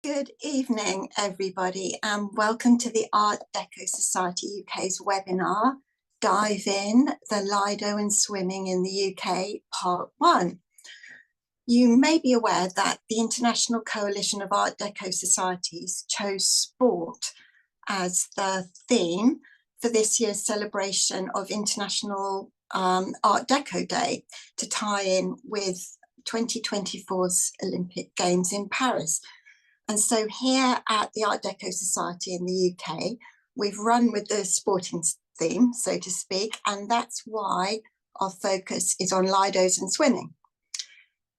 Good evening, everybody, and welcome to the Art Deco Society UK's webinar, Dive In, the Lido and Swimming in the UK, Part 1. You may be aware that the International Coalition of Art Deco Societies chose sport as the theme for this year's celebration of International Art Deco Day to tie in with 2024's Olympic Games in Paris. And so here at the Art Deco Society in the UK, we've run with the sporting theme, so to speak, and that's why our focus is on Lidos and swimming.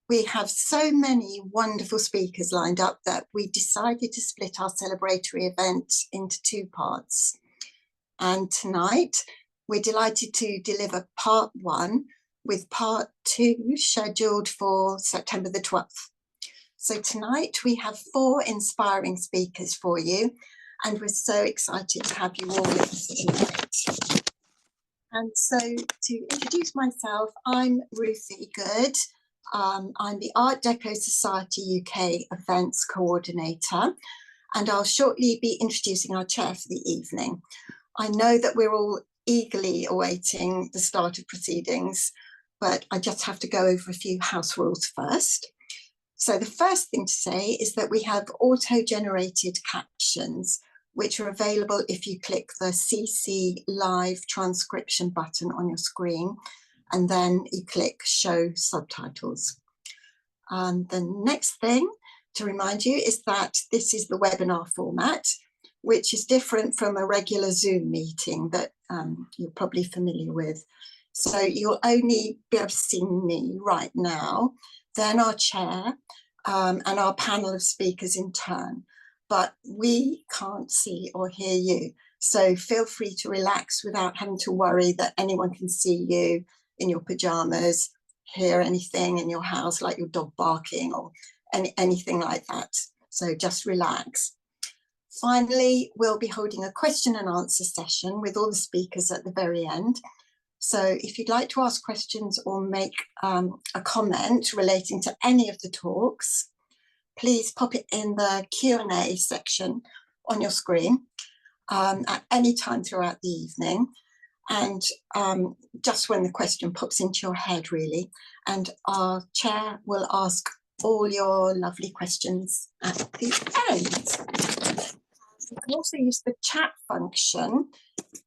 We have so many wonderful speakers lined up that we decided to split our celebratory event into two parts. And tonight, we're delighted to deliver part 1 with part 2 scheduled for September the 12th. So tonight we have 4 inspiring speakers for you, and we're so excited to have you all with us tonight. And so to introduce myself, I'm Ruthie Good. I'm the Art Deco Society UK Events Coordinator, and I'll shortly be introducing our chair for the evening. I know that we're all eagerly awaiting the start of proceedings, but I just have to go over a few house rules first. So the first thing to say is that we have auto-generated captions, which are available if you click the CC Live transcription button on your screen, and then you click Show Subtitles. The next thing to remind you is that this is the webinar format, which is different from a regular Zoom meeting that you're probably familiar with. So you'll only be able to see me right now, then our chair, and our panel of speakers in turn, but we can't see or hear you. So feel free to relax without having to worry that anyone can see you in your pajamas, hear anything in your house like your dog barking or anything like that. So just relax. Finally, we'll be holding a question and answer session with all the speakers at the very end. So if you'd like to ask questions or make a comment relating to any of the talks, please pop it in the Q&A section on your screen at any time throughout the evening, and just when the question pops into your head, really. And our chair will ask all your lovely questions at the end. You can also use the chat function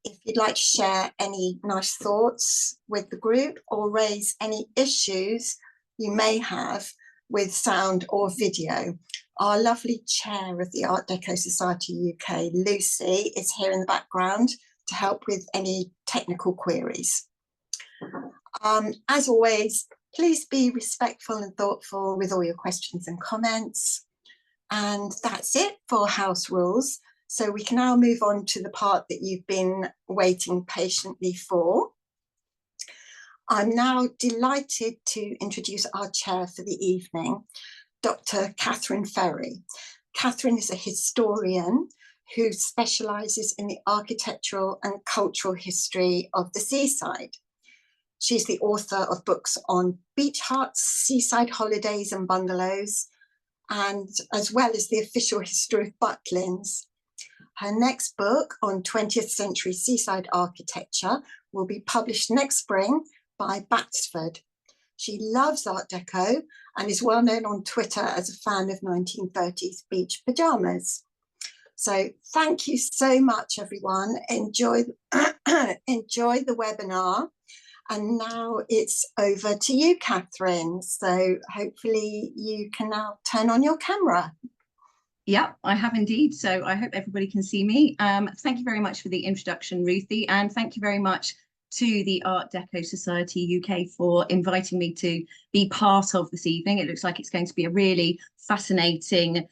if you'd like to share any nice thoughts with the group or raise any issues you may have with sound or video. Our lovely chair of the Art Deco Society UK, Lucy, is here in the background to help with any technical queries. As always, please be respectful and thoughtful with all your questions and comments. And that's it for house rules. So we can now move on to the part that you've been waiting patiently for. I'm now delighted to introduce our chair for the evening, Dr. Kathryn Ferry. Kathryn is a historian who specialises in the architectural and cultural history of the seaside. She's the author of books on beach huts, seaside holidays and bungalows, and as well as the official history of Butlins. Her next book on 20th century seaside architecture will be published next spring by Batsford. She loves Art Deco and is well known on Twitter as a fan of 1930s beach pajamas. So thank you so much, everyone. Enjoy the webinar. And now it's over to you, Kathryn. So hopefully you can now turn on your camera. Yeah, I have indeed. So I hope everybody can see me. Thank you very much for the introduction, Ruthie, and thank you very much to the Art Deco Society UK for inviting me to be part of this evening. It looks like it's going to be a really fascinating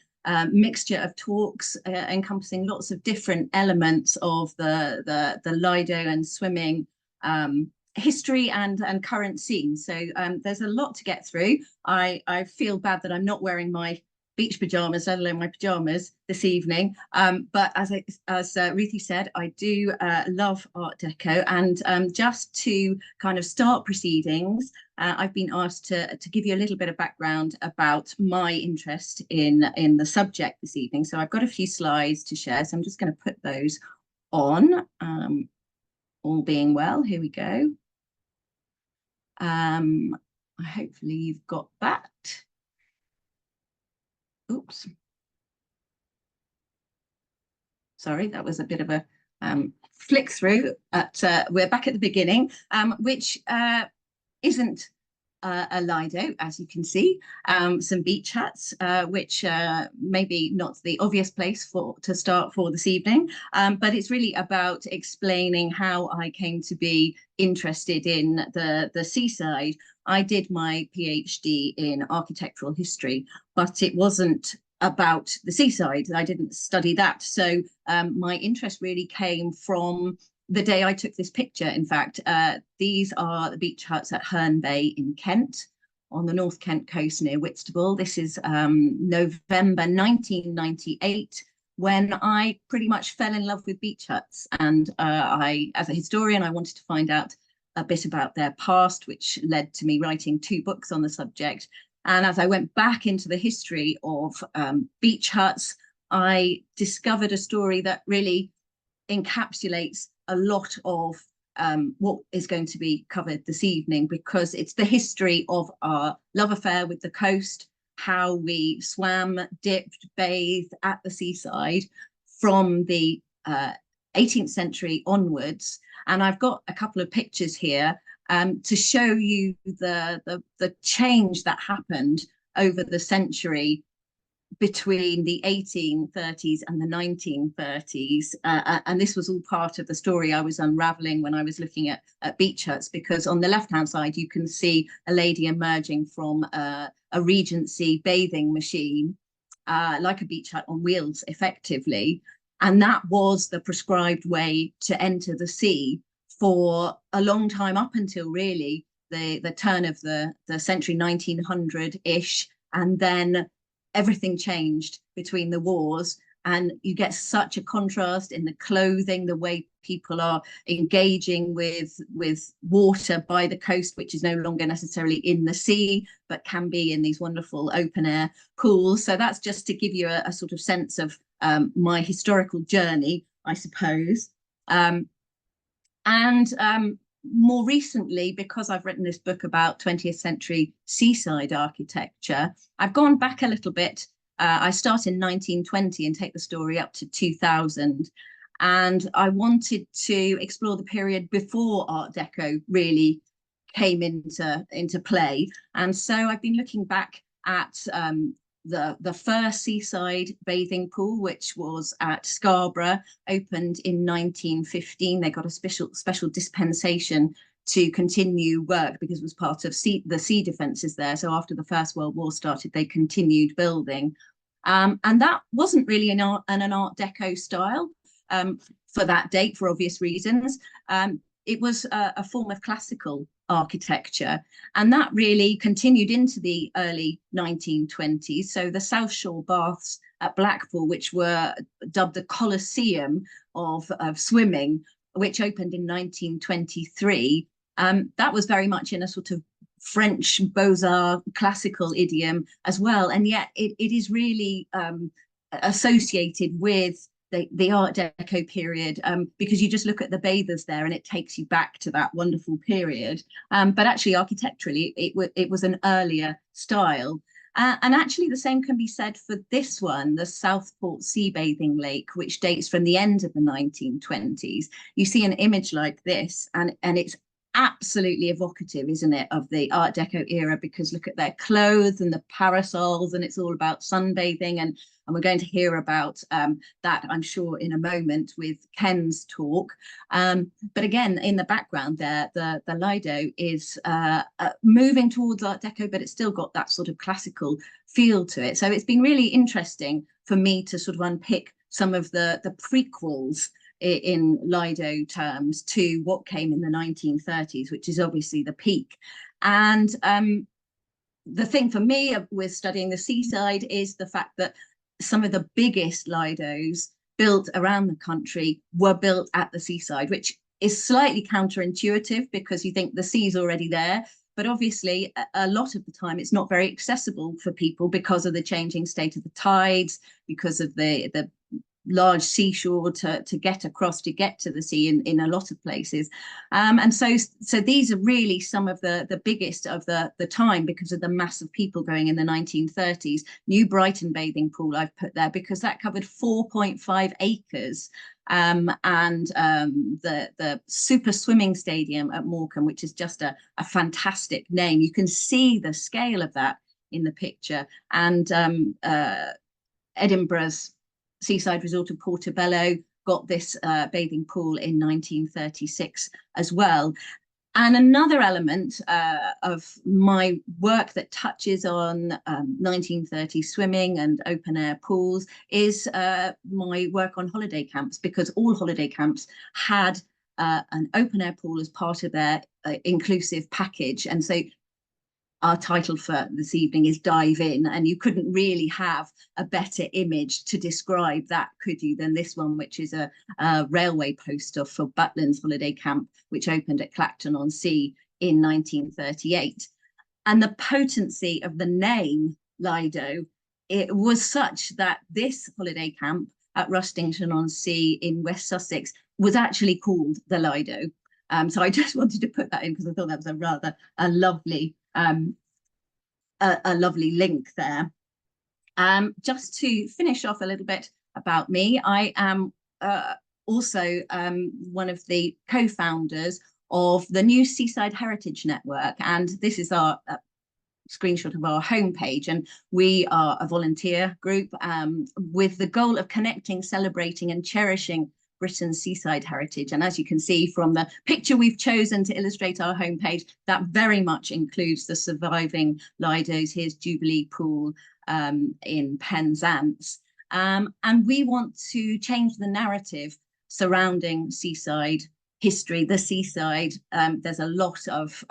mixture of talks encompassing lots of different elements of the Lido and swimming history and current scene. So there's a lot to get through. I feel bad that I'm not wearing my beach pajamas, let alone my pajamas this evening. But as Ruthie said, I do love Art Deco, and just to kind of start proceedings, I've been asked to give you a little bit of background about my interest in the subject this evening. So I've got a few slides to share, so I'm just going to put those on. All being well, here we go. Hopefully you've got that. Oops. Sorry, that was a bit of a flick through. We're back at the beginning, which isn't a Lido, as you can see. Some beach huts, which maybe not the obvious place to start for this evening, but it's really about explaining how I came to be interested in the seaside. I did my PhD in architectural history, but it wasn't about the seaside. I didn't study that. So my interest really came from the day I took this picture. In fact, these are the beach huts at Herne Bay in Kent, on the North Kent coast near Whitstable. This is November 1998, when I pretty much fell in love with beach huts. And as a historian, I wanted to find out a bit about their past, which led to me writing 2 books on the subject. And as I went back into the history of beach huts, I discovered a story that really encapsulates a lot of what is going to be covered this evening, because it's the history of our love affair with the coast, how we swam, dipped, bathed at the seaside from the 18th century onwards. And I've got a couple of pictures here to show you the change that happened over the century between the 1830s and the 1930s. And this was all part of the story I was unraveling when I was looking at beach huts, because on the left-hand side, you can see a lady emerging from a Regency bathing machine, like a beach hut on wheels, effectively. And that was the prescribed way to enter the sea for a long time, up until really the turn of the century, 1900-ish. And then everything changed between the wars, and you get such a contrast in the clothing, the way people are engaging with water by the coast, which is no longer necessarily in the sea, but can be in these wonderful open air pools. So that's just to give you a sort of sense of my historical journey, I suppose. More recently, because I've written this book about 20th century seaside architecture, I've gone back a little bit. I start in 1920 and take the story up to 2000. And I wanted to explore the period before Art Deco really came into play. And so I've been looking back at the first seaside bathing pool, which was at Scarborough, opened in 1915. They got a special dispensation to continue work because it was part of the sea defences there. So after the First World War started, they continued building. And that wasn't really an Art Deco style for that date, for obvious reasons. It was a form of classical architecture, and that really continued into the early 1920s. So the South Shore Baths at Blackpool, which were dubbed the Colosseum of swimming, which opened in 1923, that was very much in a sort of French Beaux-Arts classical idiom as well, and yet it is really associated with the Art Deco period, because you just look at the bathers there and it takes you back to that wonderful period. But actually, architecturally, it was an earlier style. And actually, the same can be said for this one, the Southport Sea Bathing Lake, which dates from the end of the 1920s. You see an image like this, and it's absolutely evocative, isn't it, of the Art Deco era, because look at their clothes and the parasols, and it's all about sunbathing, and we're going to hear about that, I'm sure, in a moment with Ken's talk. But again, in the background there, the Lido is moving towards Art Deco, but it's still got that sort of classical feel to it. So it's been really interesting for me to sort of unpick some of the prequels in Lido terms to what came in the 1930s, which is obviously the peak. And the thing for me with studying the seaside is the fact that some of the biggest Lidos built around the country were built at the seaside, which is slightly counterintuitive because you think the sea's already there. But obviously, a lot of the time, it's not very accessible for people because of the changing state of the tides, because of the large seashore to get across, to get to the sea in a lot of places. And so these are really some of the biggest of the time because of the mass of people going in the 1930s. New Brighton bathing pool I've put there because that covered 4.5 acres. And the super swimming stadium at Morecambe, which is just a fantastic name. You can see the scale of that in the picture. And Edinburgh's seaside resort of Portobello got this bathing pool in 1936 as well. And another element of my work that touches on 1930s swimming and open air pools is my work on holiday camps, because all holiday camps had an open air pool as part of their inclusive package. And so our title for this evening is Dive In, and you couldn't really have a better image to describe that, could you, than this one, which is a railway poster for Butlin's holiday camp, which opened at Clacton-on-Sea in 1938. And the potency of the name Lido, it was such that this holiday camp at Rustington-on-Sea in West Sussex was actually called the Lido. So I just wanted to put that in because I thought that was a lovely link there. Just to finish off a little bit about me, I am also one of the co-founders of the new Seaside Heritage Network, and this is our screenshot of our homepage, and we are a volunteer group with the goal of connecting, celebrating and cherishing Britain's seaside heritage. And as you can see from the picture we've chosen to illustrate our homepage, that very much includes the surviving Lidos. Here's Jubilee Pool in Penzance. And we want to change the narrative surrounding seaside history, the seaside. There's a lot of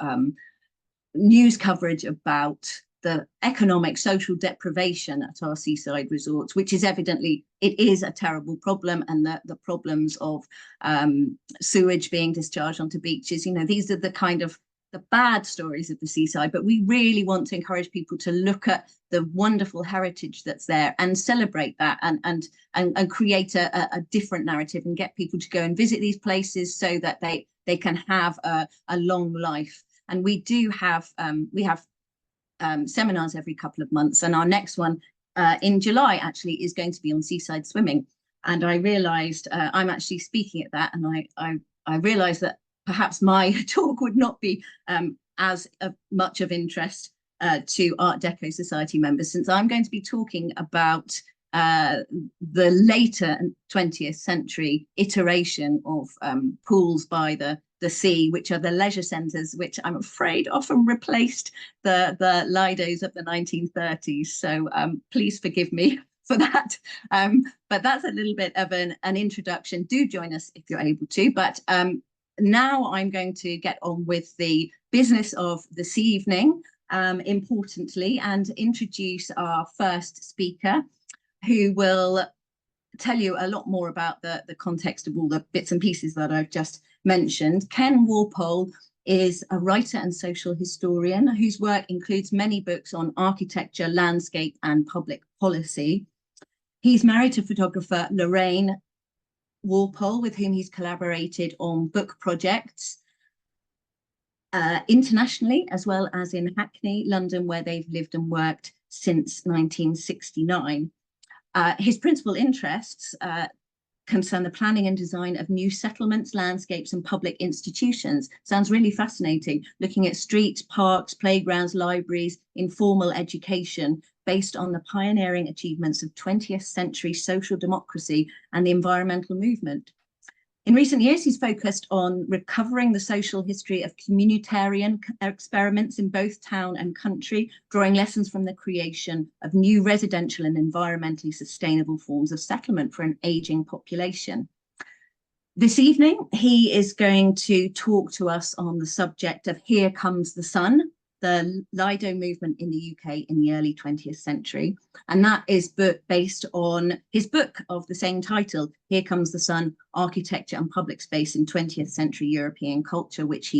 news coverage about the economic, social deprivation at our seaside resorts, which is evidently, it is a terrible problem, and the problems of sewage being discharged onto beaches. You know, these are the kind of the bad stories of the seaside, but we really want to encourage people to look at the wonderful heritage that's there and celebrate that and create a different narrative and get people to go and visit these places so that they can have a long life. And we do have, seminars every couple of months, and our next one in July actually is going to be on seaside swimming. And I realized I'm actually speaking at that, and I realized that perhaps my talk would not be as much of interest to Art Deco Society members, since I'm going to be talking about the later 20th century iteration of pools by the sea, which are the leisure centres, which I'm afraid often replaced the Lidos of the 1930s. So please forgive me for that. But that's a little bit of an introduction. Do join us if you're able to. But now I'm going to get on with the business of this evening, importantly, and introduce our first speaker, who will tell you a lot more about the context of all the bits and pieces that I've just mentioned. Ken Worpole is a writer and social historian whose work includes many books on architecture, landscape and public policy. He's married to photographer Lorraine Worpole, with whom he's collaborated on book projects internationally, as well as in Hackney, London, where they've lived and worked since 1969. His principal interests concern the planning and design of new settlements, landscapes and public institutions. Sounds really fascinating, looking at streets, parks, playgrounds, libraries, informal education, based on the pioneering achievements of 20th century social democracy and the environmental movement. In recent years, he's focused on recovering the social history of communitarian experiments in both town and country, drawing lessons from the creation of new residential and environmentally sustainable forms of settlement for an aging population. This evening, he is going to talk to us on the subject of Here Comes the Sun, the Lido movement in the UK in the early 20th century. And that is based on his book of the same title, Here Comes the Sun, Architecture and Public Space in 20th Century European Culture, which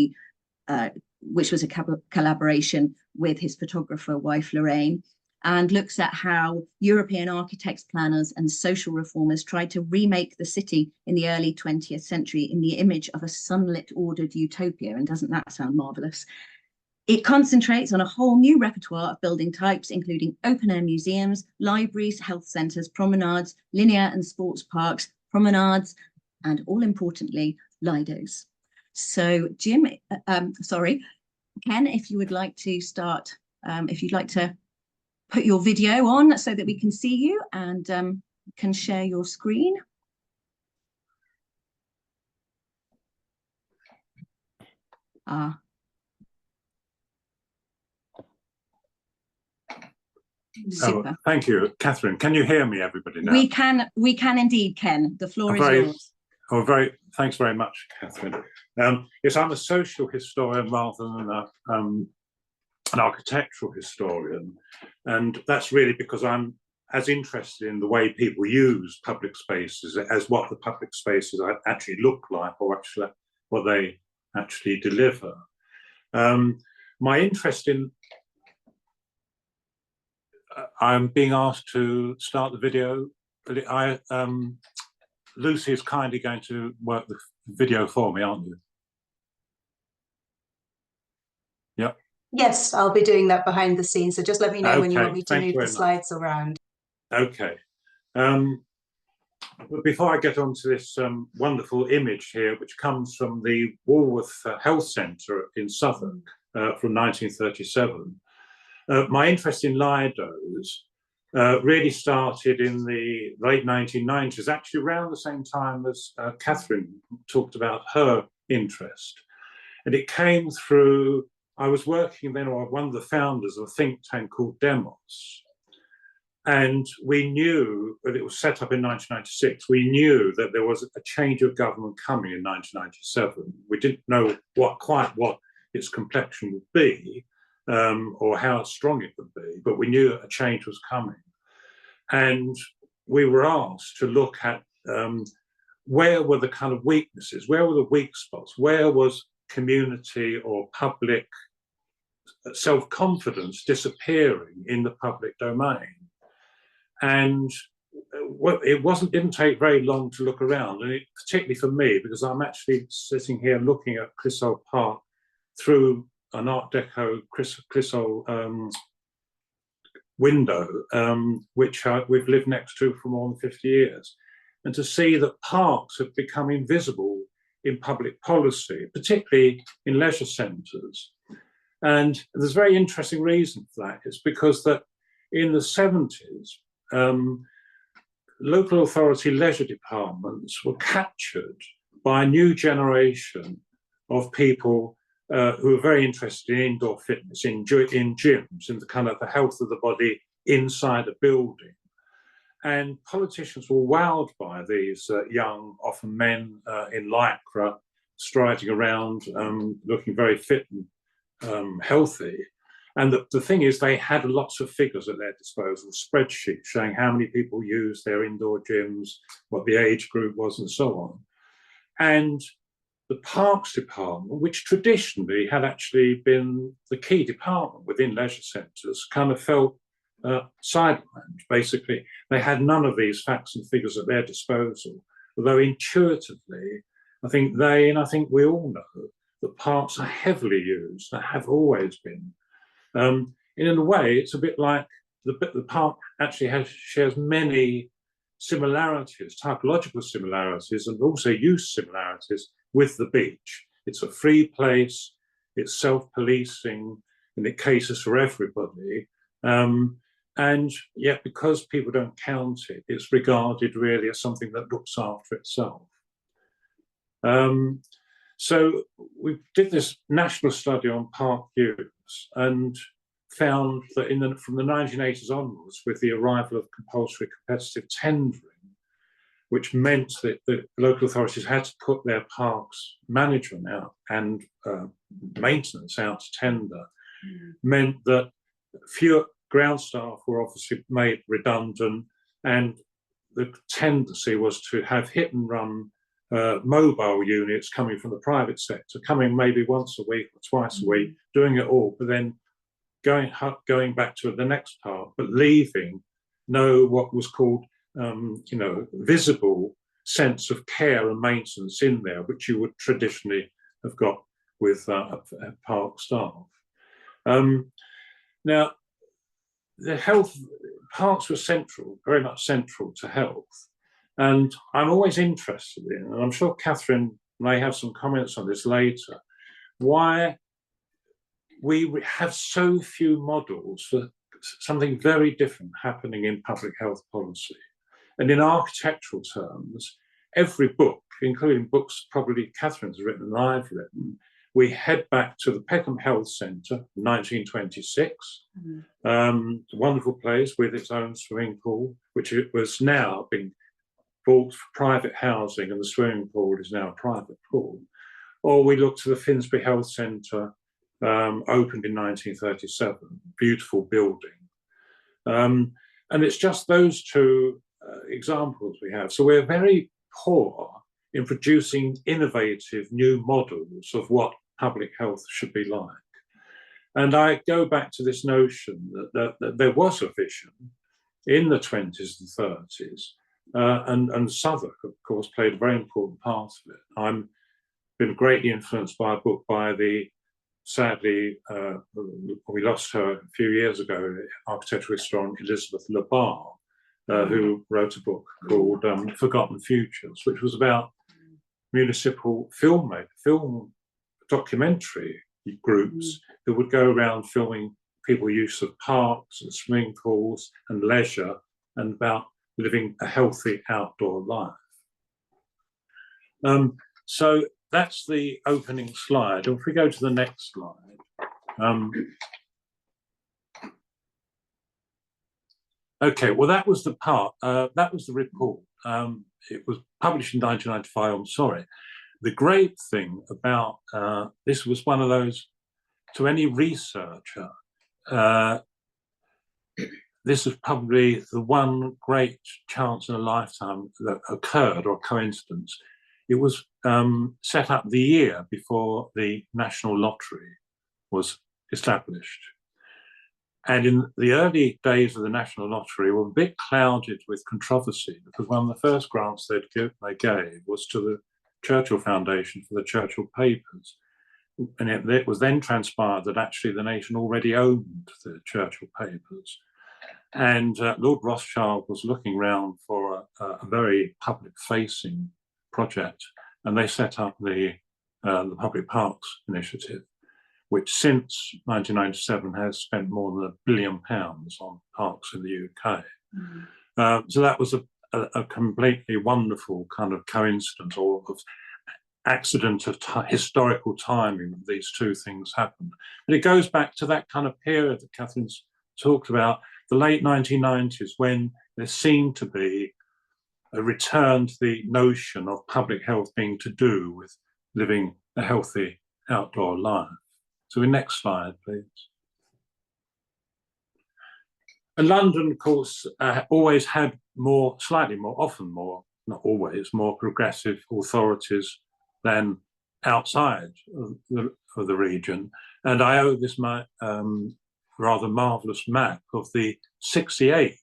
was a collaboration with his photographer wife, Lorraine, and looks at how European architects, planners and social reformers tried to remake the city in the early 20th century in the image of a sunlit, ordered utopia. And doesn't that sound marvellous? It concentrates on a whole new repertoire of building types, including open-air museums, libraries, health centres, promenades, linear and sports parks, promenades, and all importantly, Lidos. So Ken, if you would like to start, if you'd like to put your video on so that we can see you and can share your screen. Super. Oh, thank you, Kathryn. Can you hear me, everybody, now? We can indeed, Ken. The floor is yours. Thanks very much, Kathryn. Yes, I'm a social historian rather than an architectural historian, and that's really because I'm as interested in the way people use public spaces as what the public spaces actually look like, or actually what they actually deliver. My interest in I'm being asked to start the video. Lucy is kindly going to work the video for me, aren't you? Yep. Yes, I'll be doing that behind the scenes. So just let me know when you want me to move the slides around. Okay. But before I get on to this wonderful image here, which comes from the Walworth Health Centre in Southwark from 1937, my interest in Lidos really started in the late 1990s, actually around the same time as Kathryn talked about her interest. And it came through, I was working then, or one of the founders of a think tank called Demos. And we knew that it was set up in 1996. We knew that there was a change of government coming in 1997. We didn't know quite what its complexion would be, or how strong it would be, but we knew that a change was coming. And we were asked to look at where were the kind of weaknesses, where were the weak spots, where was community or public self-confidence disappearing in the public domain. And it didn't take very long to look around, and particularly for me, because I'm actually sitting here looking at Clissold Park through an Art Deco Clissold window, which we've lived next to for more than 50 years. And to see that parks have become invisible in public policy, particularly in leisure centres. And there's a very interesting reason for that. It's because that in the 70s, local authority leisure departments were captured by a new generation of people who are very interested in indoor fitness, in gyms, in the kind of the health of the body inside a building. And politicians were wowed by these young, often men in lycra, striding around, looking very fit and healthy. And the thing is, they had lots of figures at their disposal, spreadsheets showing how many people used their indoor gyms, what the age group was, and so on. And the Parks Department, which traditionally had actually been the key department within leisure centres, kind of felt sidelined, basically. They had none of these facts and figures at their disposal, although intuitively, I think they, and I think we all know, that parks are heavily used, they have always been. In a way, it's a bit like the park actually shares many similarities, typological similarities, and also use similarities with the beach. It's a free place, it's self-policing, and it caters for everybody. And yet, because people don't count it, it's regarded really as something that looks after itself. So we did this national study on park use and found that from the 1980s onwards, with the arrival of compulsory competitive tendering, which meant that the local authorities had to put their parks management out and maintenance out to tender, meant that fewer ground staff were obviously made redundant, and the tendency was to have hit and run mobile units coming from the private sector, coming maybe once a week or twice a week, doing it all, but then going back to the next part, but leaving no what was called visible sense of care and maintenance in there, which you would traditionally have got with park staff. Now, the parks were central, very much central to health. And I'm always interested in, and I'm sure Kathryn may have some comments on this later, why we have so few models for something very different happening in public health policy. And in architectural terms, every book, including books probably Kathryn's written and I've written, we head back to the Peckham Health Centre, 1926, a wonderful place with its own swimming pool, which it was now being bought for private housing, and the swimming pool is now a private pool. Or we look to the Finsbury Health Centre, opened in 1937, beautiful building. And it's just those two examples we have. So we're very poor in producing innovative new models of what public health should be like. And I go back to this notion that there was a vision in the 20s and 30s, and Southwark, of course, played a very important part of it. I've been greatly influenced by a book by sadly, we lost her a few years ago, architectural historian Elizabeth Labar, who wrote a book called Forgotten Futures, which was about municipal film documentary groups who would go around filming people's use of parks and swimming pools and leisure, and about living a healthy outdoor life. So that's the opening slide. If we go to the next slide. Okay, well, that was the part, that was the report. It was published in 1995, I'm sorry. The great thing about this was one of those, to any researcher, this was probably the one great chance in a lifetime that occurred, or coincidence. It was set up the year before the National Lottery was established. And in the early days of the National Lottery were a bit clouded with controversy, because one of the first grants they gave was to the Churchill Foundation for the Churchill Papers. And it was then transpired that actually the nation already owned the Churchill Papers. And Lord Rothschild was looking round for a very public-facing project, and they set up the Public Parks Initiative, which since 1997 has spent more than £1 billion on parks in the UK. So that was a completely wonderful kind of coincidence, or of accident of historical timing that these two things happened. But it goes back to that kind of period that Kathryn's talked about, the late 1990s, when there seemed to be a return to the notion of public health being to do with living a healthy outdoor life. So the next slide, please. And London, of course, always had not always, more progressive authorities than outside of the region. And I owe this rather marvellous map of the 68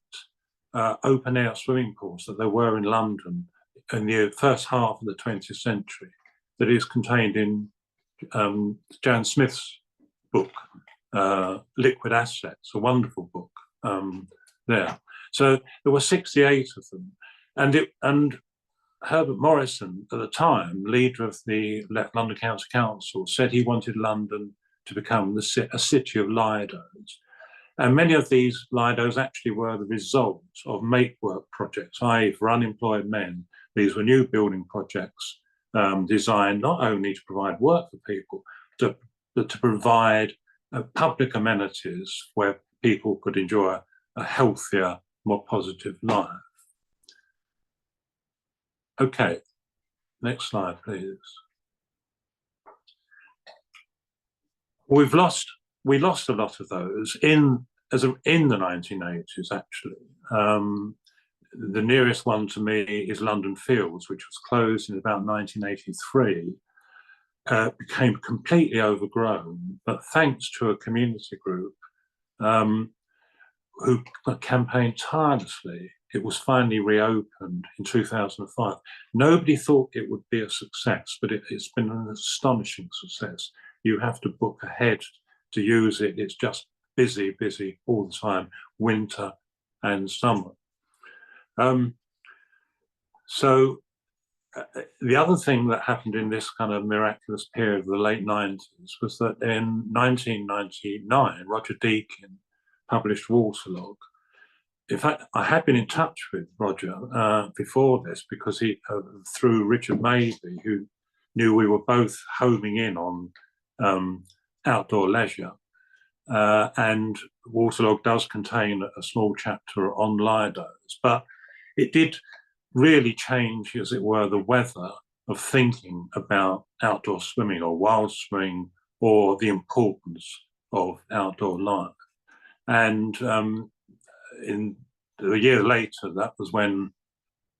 open-air swimming pools that there were in London in the first half of the 20th century, that is contained in Jan Smith's book, Liquid Assets, a wonderful book there. So there were 68 of them. And Herbert Morrison, at the time, leader of the London County Council, said he wanted London to become a city of Lidos. And many of these Lidos actually were the result of make-work projects, i.e. for unemployed men. These were new building projects designed not only to provide work for people, but to provide public amenities where people could enjoy a healthier, more positive life. Okay, next slide, please. We've lost we lost a lot of those in the 1980s, actually. The nearest one to me is London Fields, which was closed in about 1983. Became completely overgrown, but thanks to a community group who campaigned tirelessly, it was finally reopened in 2005. Nobody thought it would be a success, but it's been an astonishing success. You have to book ahead to use it. It's just busy, busy all the time, winter and summer. So the other thing that happened in this kind of miraculous period of the late 90s was that in 1999, Roger Deakin published Waterlog. In fact, I had been in touch with Roger before this because he, through Richard Maybe, who knew we were both homing in on outdoor leisure. And Waterlog does contain a small chapter on Lidos, but it did really change, as it were, the weather of thinking about outdoor swimming or wild swimming or the importance of outdoor life. And in a year later, that was when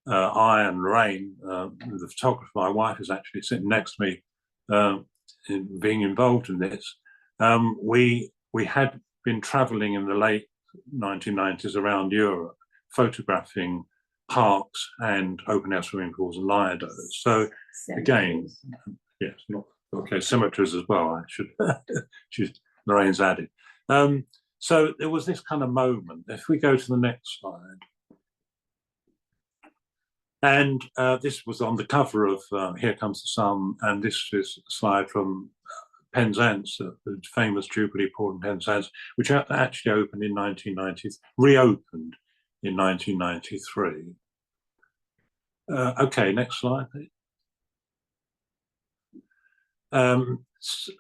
I and Lorraine, the photographer, my wife, is actually sitting next to me, being involved in this. We had been traveling in the late 1990s around Europe, photographing parks and open air swimming pools and Lidos. So again, yes, not okay, cemeteries as well. I should Lorraine's added. So there was this kind of moment. If we go to the next slide, and this was on the cover of Here Comes the Sun, and this is a slide from Penzance, the famous Jubilee Port in Penzance, which actually opened in 1990, reopened in 1993. Okay, next slide, please.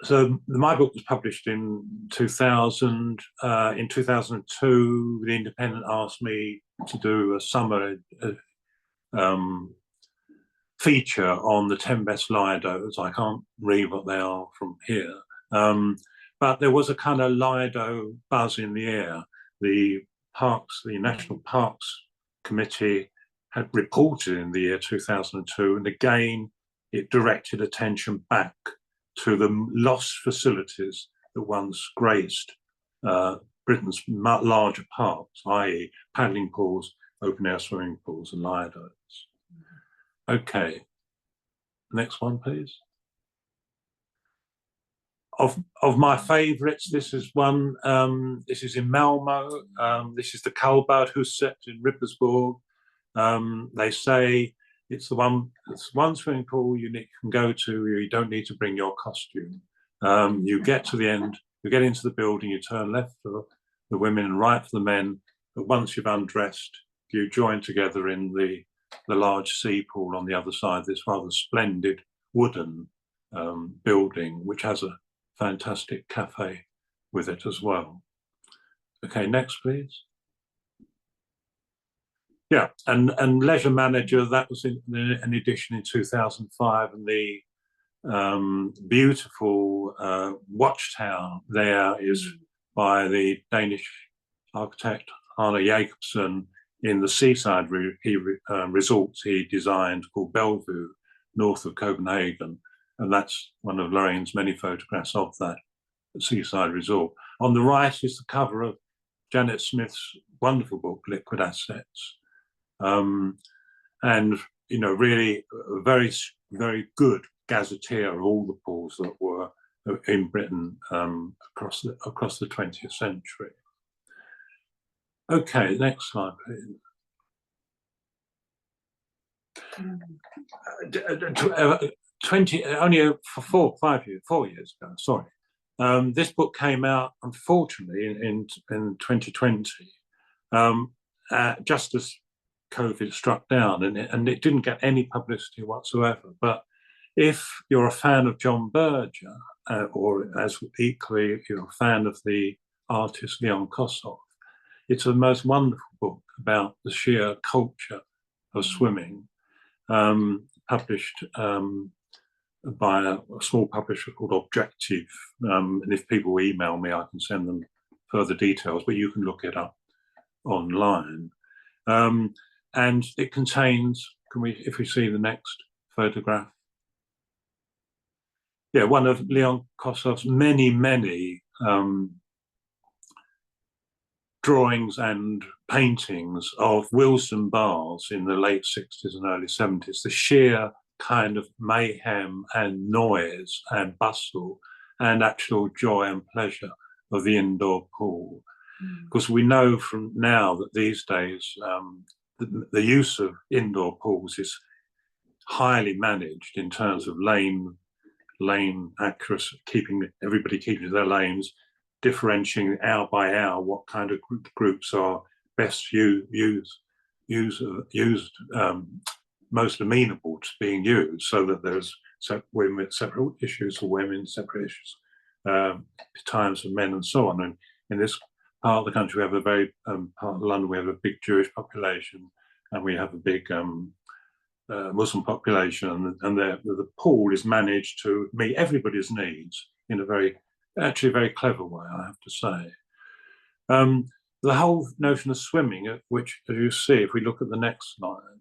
So my book was published in 2000. In 2002, The Independent asked me to do a summer feature on the 10 best Lidos. I can't read what they are from here. But there was a kind of Lido buzz in the air. The National Parks Committee had reported in the year 2002, and again, it directed attention back to the lost facilities that once graced Britain's larger parks, i.e. paddling pools, open air swimming pools and Lidos. Okay, next one, please. Of my favourites, this is one, this is in Malmo. This is the Karlbadhuset in Rippersborg. They say it's one swimming pool you can go to. You don't need to bring your costume. You get to the end, you get into the building, you turn left for the women and right for the men. But once you've undressed, you join together in the large sea pool on the other side. This rather splendid wooden building, which has a fantastic cafe with it as well. Okay, next, please. Yeah, and Leisure Manager, that was an edition in 2005, and the beautiful watchtower there is by the Danish architect Arne Jacobsen in the seaside resorts he designed called Bellevue, north of Copenhagen, and that's one of Lorraine's many photographs of that seaside resort. On the right is the cover of Janet Smith's wonderful book, Liquid Assets. And, you know, really a very, very good gazetteer of all the pools that were in Britain across the 20th century. Okay, next slide, please. 4 years ago, sorry. This book came out, unfortunately, in 2020, just as COVID struck down, and it didn't get any publicity whatsoever. But if you're a fan of John Berger, or as equally if you're a fan of the artist Leon Kossoff, it's the most wonderful book about the sheer culture of swimming, published by a small publisher called Objective. And if people email me, I can send them further details, but you can look it up online. And it contains, if we see the next photograph? Yeah, one of Leon Kossoff's many drawings and paintings of Wilson bars in the late 60s and early 70s. The sheer kind of mayhem and noise and bustle and actual joy and pleasure of the indoor pool. Because we know from now that these days the use of indoor pools is highly managed in terms of lane accuracy, everybody keeping their lanes, differentiating hour by hour what kind of groups are best used, most amenable to being used, so that there's women separate issues for women, separate issues, times for men, and so on. And in this part of the country, we have a very part of London, we have a big Jewish population, and we have a big Muslim population, and the pool is managed to meet everybody's needs in a very clever way, I have to say. The whole notion of swimming, which, as you see, if we look at the next slide,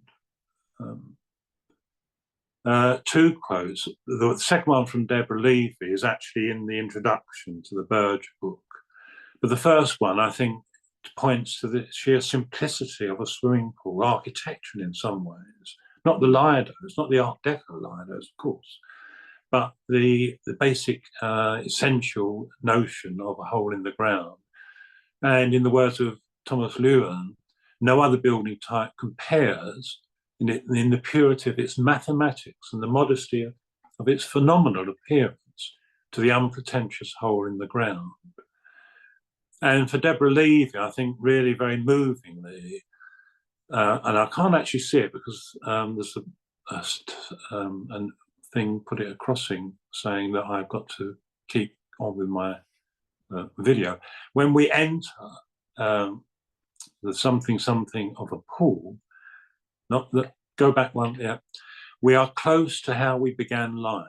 two quotes. The second one from Deborah Levy is actually in the introduction to the Burge book, but the first one, I think, points to the sheer simplicity of a swimming pool, architectural in some ways. Not the Lidos, not the Art Deco Lidos, of course, but the basic essential notion of a hole in the ground. And in the words of Thomas Lewin, no other building type compares in the purity of its mathematics and the modesty of its phenomenal appearance to the unpretentious hole in the ground. And for Deborah Levy, I think really very movingly, and I can't actually see it because there's a thing put it a crossing saying that I've got to keep on with my video. When we enter the something of a pool, not that, go back one, yeah, we are close to how we began life.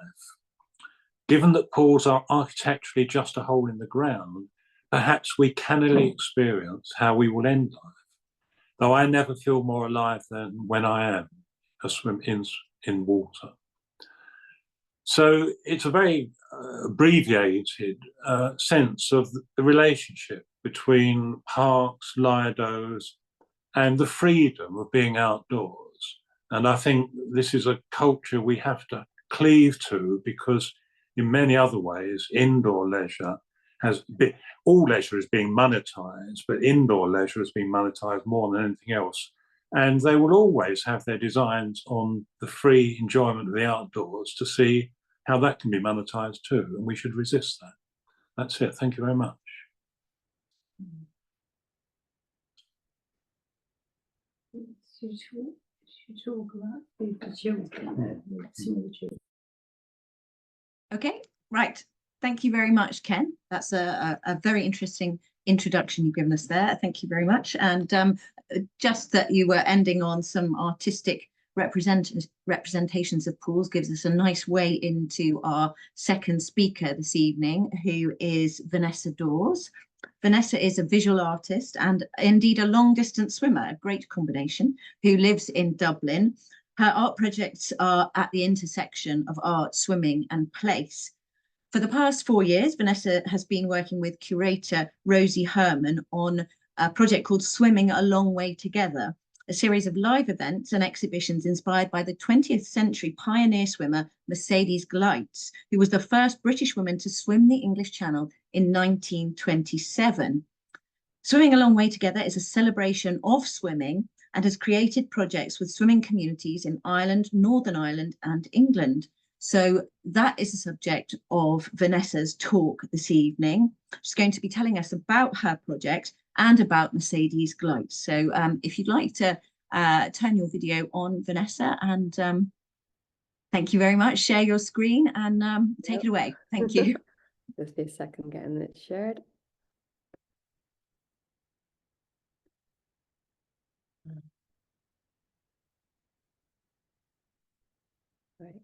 Given that pools are architecturally just a hole in the ground, perhaps we cannily experience how we will end life. Though I never feel more alive than when I am aswim in water. So it's a very abbreviated sense of the relationship between parks, Lidos, and the freedom of being outdoors. And I think this is a culture we have to cleave to, because in many other ways, indoor leisure all leisure is being monetized, but indoor leisure is being monetized more than anything else. And they will always have their designs on the free enjoyment of the outdoors to see how that can be monetized too. And we should resist that. That's it. Thank you very much. Okay, right. Thank you very much, Ken. That's a very interesting introduction you've given us there. Thank you very much. And just that you were ending on some artistic representations of pools gives us a nice way into our second speaker this evening, who is Vanessa Daws. Vanessa is a visual artist and indeed a long-distance swimmer, a great combination, who lives in Dublin. Her art projects are at the intersection of art, swimming and place. For the past 4 years, Vanessa has been working with curator Rosie Herman on a project called Swimming a Long Way Together, a series of live events and exhibitions inspired by the 20th century pioneer swimmer Mercedes Gleitze, who was the first British woman to swim the English Channel in 1927. Swimming a Long Way Together is a celebration of swimming and has created projects with swimming communities in Ireland, Northern Ireland and England. So that is the subject of Vanessa's talk this evening. She's going to be telling us about her project and about Mercedes Gleitze. So if you'd like to turn your video on, Vanessa, and thank you very much. Share your screen and take it away. Thank you. Just a second getting it shared. Right.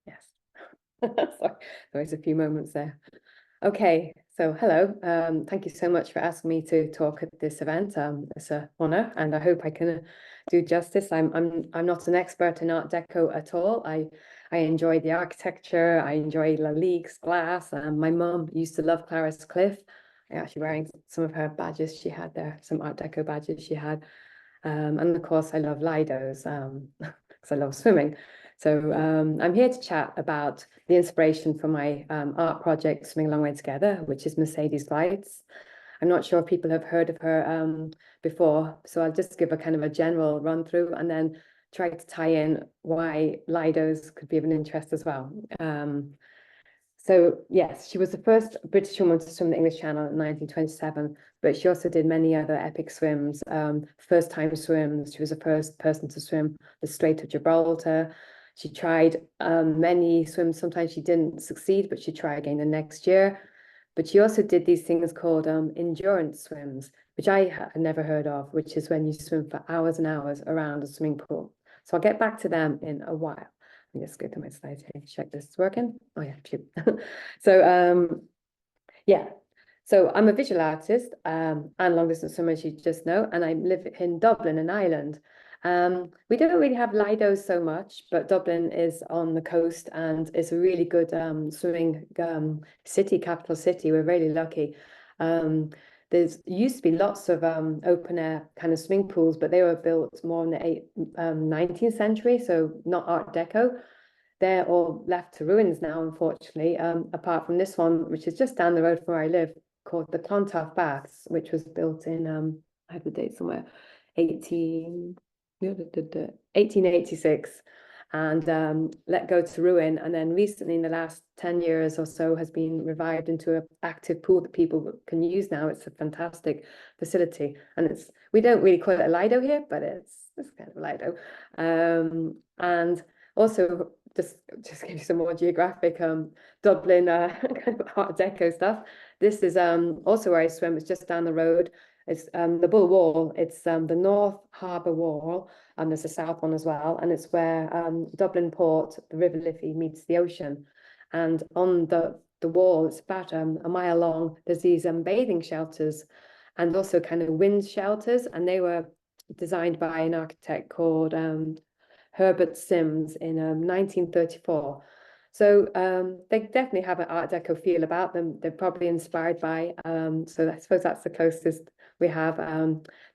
Yes. Sorry, there was a few moments there. Okay, so hello. Thank you so much for asking me to talk at this event. It's an honor, and I hope I can do justice. I'm not an expert in Art Deco at all. I enjoy the architecture. I enjoy Lalique's glass. My mum used to love Clarice Cliff. I'm actually wearing some of her badges she had there, some Art Deco badges she had. And of course, I love Lidos because I love swimming. So I'm here to chat about the inspiration for my art project, Swimming a Long Way Together, which is Mercedes Gleitze. I'm not sure if people have heard of her before, so I'll just give a kind of a general run through and then try to tie in why Lidos could be of an interest as well. So yes, she was the first British woman to swim the English Channel in 1927, but she also did many other epic swims, first-time swims. She was the first person to swim the Strait of Gibraltar. She tried many swims. Sometimes she didn't succeed, but she tried again the next year. But she also did these things called endurance swims, which I had never heard of, which is when you swim for hours and hours around a swimming pool. So I'll get back to them in a while. Let me just go to my slides here, check this is working. Oh yeah, phew. So yeah, so I'm a visual artist and long distance swimmer, as you just know, and I live in Dublin, in Ireland. We don't really have Lidos so much, but Dublin is on the coast and it's a really good swimming city, capital city. We're really lucky. There's used to be lots of open air kind of swimming pools, but they were built more in the 19th century, so not Art Deco. They're all left to ruins now, unfortunately, apart from this one, which is just down the road from where I live, called the Clontarf Baths, which was built in, I have the date somewhere, 1886, and let go to ruin. And then recently, in the last 10 years or so, has been revived into an active pool that people can use now. It's a fantastic facility, and we don't really call it a Lido here, but it's kind of a Lido. And also, just give you some more geographic Dublin kind of Art Deco stuff. This is also where I swim. It's just down the road. It's the Bull Wall. It's the North Harbour Wall, and there's a south one as well. And it's where Dublin Port, the River Liffey, meets the ocean. And on the wall, it's about a mile long. There's these bathing shelters, and also kind of wind shelters. And they were designed by an architect called Herbert Sims in 1934. So they definitely have an Art Deco feel about them. They're probably inspired by, so I suppose that's the closest we have.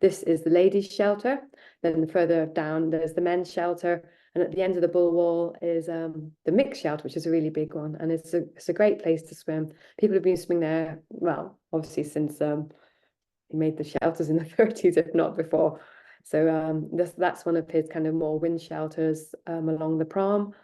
This is the ladies' shelter. Then further down, there's the men's shelter. And at the end of the Bull Wall is the mixed shelter, which is a really big one. And it's a great place to swim. People have been swimming there, well, obviously since he made the shelters in the 30s, if not before. So that's one of his kind of more wind shelters along the prom.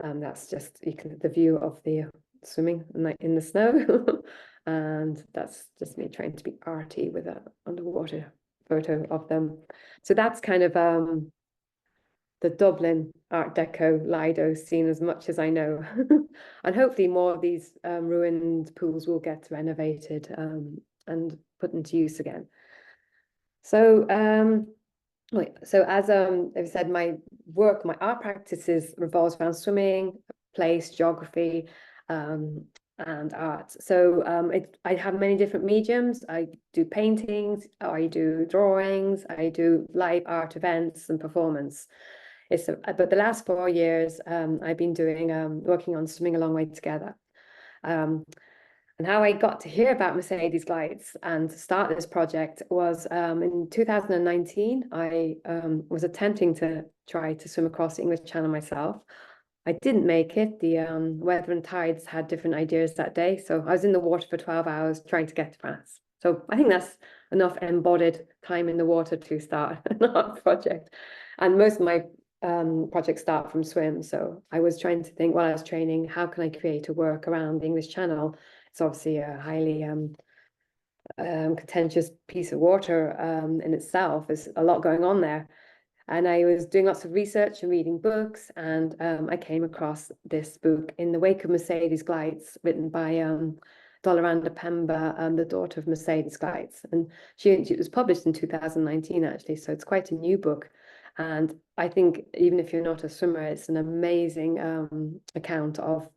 That's just the view of the swimming in the snow. And that's just me trying to be arty with an underwater photo of them. So that's kind of the Dublin Art Deco Lido scene, as much as I know. And hopefully more of these ruined pools will get renovated and put into use again. So so as I've said, my art practices revolves around swimming, place, geography, and art. So I have many different mediums. I do paintings, I do drawings, I do live art events and performance. But the last 4 years, I've been working on Swimming a Long Way Together. And how I got to hear about Mercedes Gleitze and start this project was in 2019. I was attempting to try to swim across the English Channel myself. I didn't make it. The weather and tides had different ideas that day. So I was in the water for 12 hours trying to get to France. So I think that's enough embodied time in the water to start an art project. And most of my projects start from swim. So I was trying to think while I was training, how can I create a work around the English Channel? It's obviously a highly contentious piece of water in itself. There's a lot going on there. And I was doing lots of research and reading books, and I came across this book, In the Wake of Mercedes Gleitze, written by Doloranda Pemba, the daughter of Mercedes Gleitze, and it was published in 2019 actually, so it's quite a new book. And I think even if you're not a swimmer, it's an amazing account of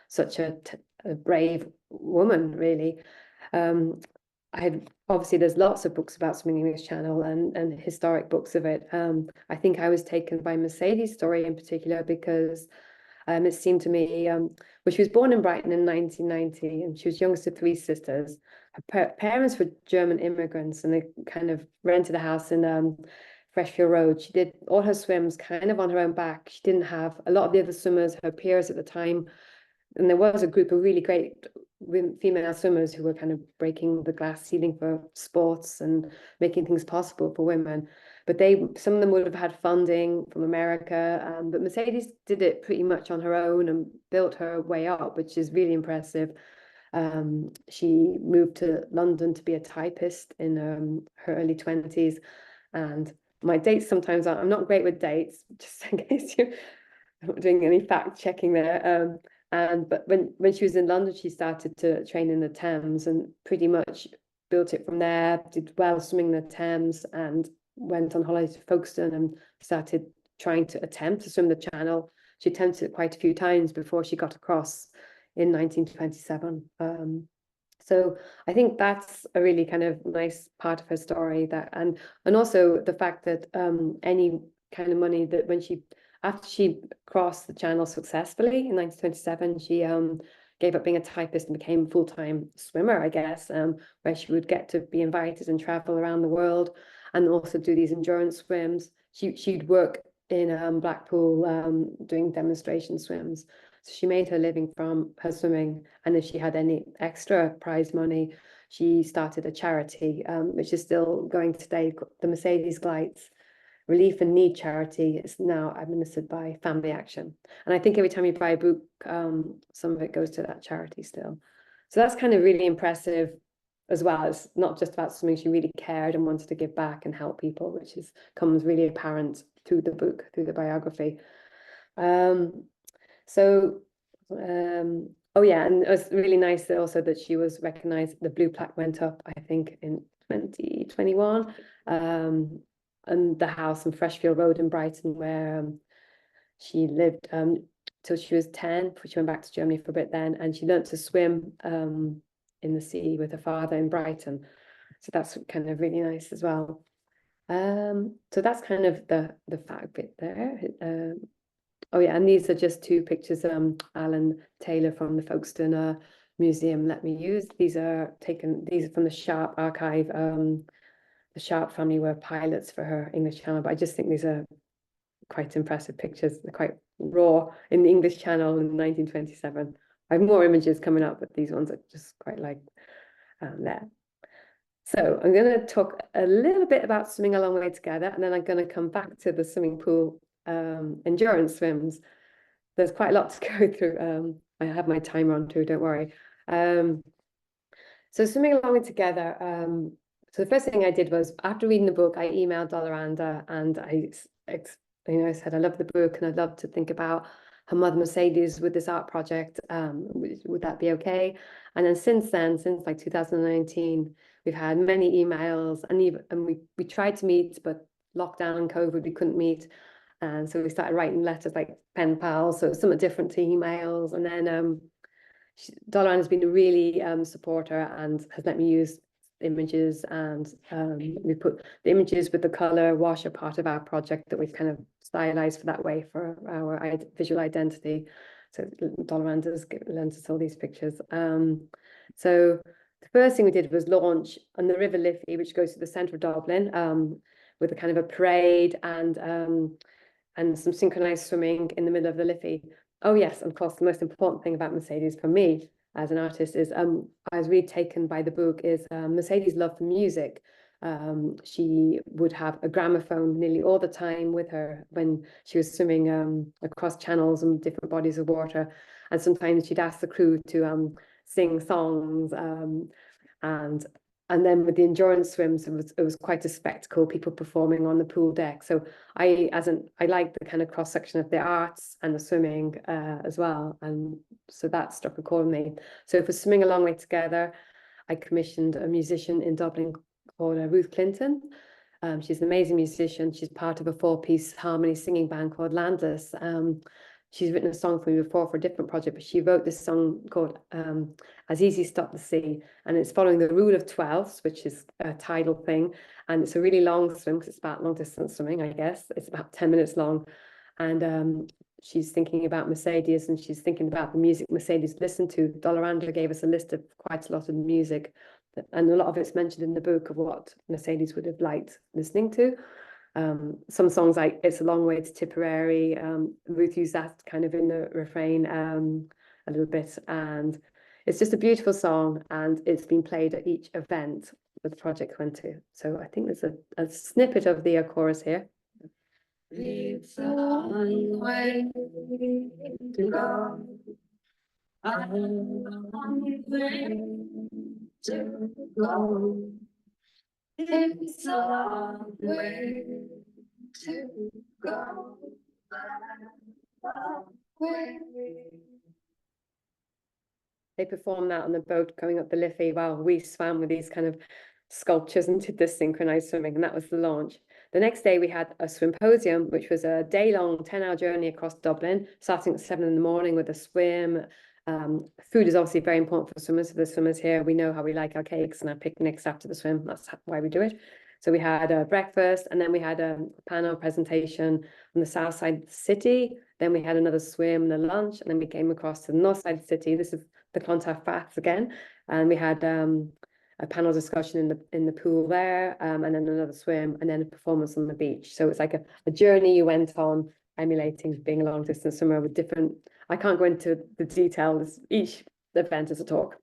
such a brave woman, really. Obviously there's lots of books about swimming in this channel and historic books of it. I think I was taken by Mercedes' story in particular because it seemed to me, well, she was born in Brighton in 1990, and she was youngest of three sisters. Her parents were German immigrants, and they kind of rented a house in Freshfield Road. She did all her swims kind of on her own back. She didn't have a lot of the other swimmers, her peers at the time. And there was a group of really great female swimmers who were kind of breaking the glass ceiling for sports and making things possible for women. But some of them would have had funding from America, but Mercedes did it pretty much on her own and built her way up, which is really impressive. She moved to London to be a typist in her early 20s. And my dates sometimes I'm not great with dates, just in case you're not doing any fact checking there. But when she was in London, she started to train in the Thames and pretty much built it from there, did well swimming the Thames, and went on holiday to Folkestone and started trying to attempt to swim the channel. She attempted it quite a few times before she got across in 1927. So I think that's a really kind of nice part of her story, that and also the fact that any kind of money that after she crossed the channel successfully in 1927, she gave up being a typist and became a full-time swimmer, I guess, where she would get to be invited and travel around the world and also do these endurance swims. She'd work in Blackpool doing demonstration swims. So she made her living from her swimming, and if she had any extra prize money, she started a charity, which is still going today, the Mercedes Gleitze Relief and Need charity. Is now administered by Family Action. And I think every time you buy a book, some of it goes to that charity still. So that's kind of really impressive, as well as not just about swimming. She really cared and wanted to give back and help people, which comes really apparent through the book, through the biography. Oh yeah, and it was really nice also that she was recognized. The blue plaque went up, I think, in 2021. And the house on Freshfield Road in Brighton, where she lived till she was 10. She went back to Germany for a bit then, and she learned to swim in the sea with her father in Brighton. So that's kind of really nice as well. So that's kind of the fact bit there. Oh yeah, and these are just two pictures Alan Taylor from the Folkestone Museum let me use. These are from the Sharp archive. The Sharp family were pilots for her English Channel, but I just think these are quite impressive pictures. They're quite raw in the English Channel in 1927. I have more images coming up, but these ones are just quite like there. So I'm going to talk a little bit about swimming a long way together, and then I'm going to come back to the swimming pool endurance swims. There's quite a lot to go through. I have my timer on too, don't worry. So swimming along way together. So the first thing I did was, after reading the book, I emailed Doloranda and I said I love the book and I'd love to think about her mother Mercedes with this art project. Would that be okay? And then since like 2019, we've had many emails, and we tried to meet, but lockdown and COVID, we couldn't meet. And so we started writing letters, like pen pals, so somewhat different to emails. And then Doloranda has been a really supporter and has let me use images, and we put the images with the color wash are part of our project that we've kind of stylized for that way for our visual identity. So Doloranda's lent us all these pictures. So the first thing we did was launch on the River Liffey, which goes to the centre of Dublin, with a kind of a parade and some synchronized swimming in the middle of the Liffey. Oh yes, and of course the most important thing about Mercedes for me as an artist is I was really taken by the book is Mercedes' love for music. She would have a gramophone nearly all the time with her when she was swimming across channels and different bodies of water, and sometimes she'd ask the crew to sing songs, and And then with the endurance swims, it was quite a spectacle, people performing on the pool deck. So I like the kind of cross section of the arts and the swimming as well. And so that struck a chord with me. So for Swimming a Long Way Together, I commissioned a musician in Dublin called Ruth Clinton. She's an amazing musician. She's part of a 4-piece harmony singing band called Landless. She's written a song for me before for a different project, but she wrote this song called As Easy Stop the Sea, and it's following the rule of 12ths, which is a tidal thing, and it's a really long swim because it's about long distance swimming, I guess. It's about 10 minutes long, and she's thinking about Mercedes, and she's thinking about the music Mercedes listened to. Dolorando gave us a list of quite a lot of music, and a lot of it's mentioned in the book of what Mercedes would have liked listening to. Some songs like It's a Long Way to Tipperary, Ruth used that kind of in the refrain a little bit, and it's just a beautiful song, and it's been played at each event that the project went to. So I think there's a snippet of the chorus here. It's a long way to go, a long way to go. It's a long way to go. They performed that on the boat going up the Liffey while we swam with these kind of sculptures and did this synchronized swimming, and that was the launch. The next day we had a swimposium, which was a day-long 10-hour journey across Dublin, starting at 7 in the morning with a swim. Food is obviously very important for swimmers. For the swimmers here, we know how we like our cakes and our picnics after the swim. That's why we do it. So we had a breakfast, and then we had a panel presentation on the south side of the city. Then we had another swim and a lunch, and then we came across to the north side of the city. This is the Clontarf Baths again, and we had a panel discussion in the pool there, and then another swim, and then a performance on the beach. So it's like a journey you went on, emulating being a long distance swimmer with different. I can't go into the details. Each event is a talk.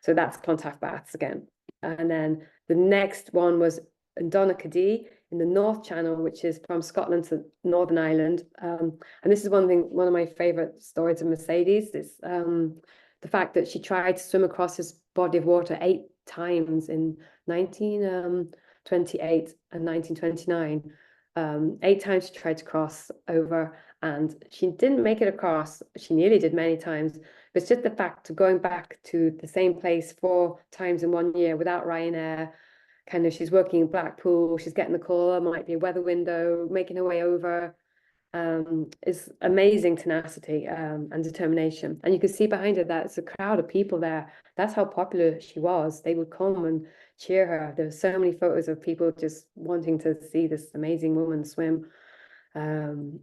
So that's Clontarf Baths again. And then the next one was in Donaghadee in the North Channel, which is from Scotland to Northern Ireland. And this is one of my favorite stories of Mercedes is the fact that she tried to swim across this body of water 8 times in 1928 and 1929. 8 times she tried to cross over, and she didn't make it across. She nearly did many times. But it's just the fact of going back to the same place 4 times in 1 year without Ryanair. Kind of, she's working in Blackpool, she's getting the call, it might be a weather window, making her way over. It's amazing tenacity and determination. And you can see behind her that it's a crowd of people there. That's how popular she was. They would come and cheer her. There were so many photos of people just wanting to see this amazing woman swim. So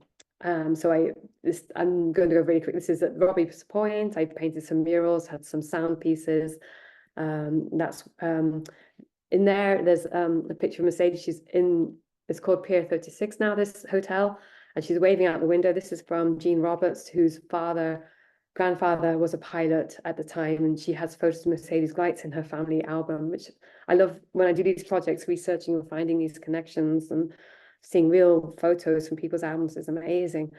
I'm going to go really quick. This is at Robbie's Point. I painted some murals, had some sound pieces. That's in there. There's a picture of Mercedes. She's in, it's called Pier 36 now, this hotel, and she's waving out the window. This is from Jean Roberts, whose grandfather was a pilot at the time, and she has photos of Mercedes Gleitze in her family album, which I love when I do these projects, researching and finding these connections and seeing real photos from people's albums is amazing.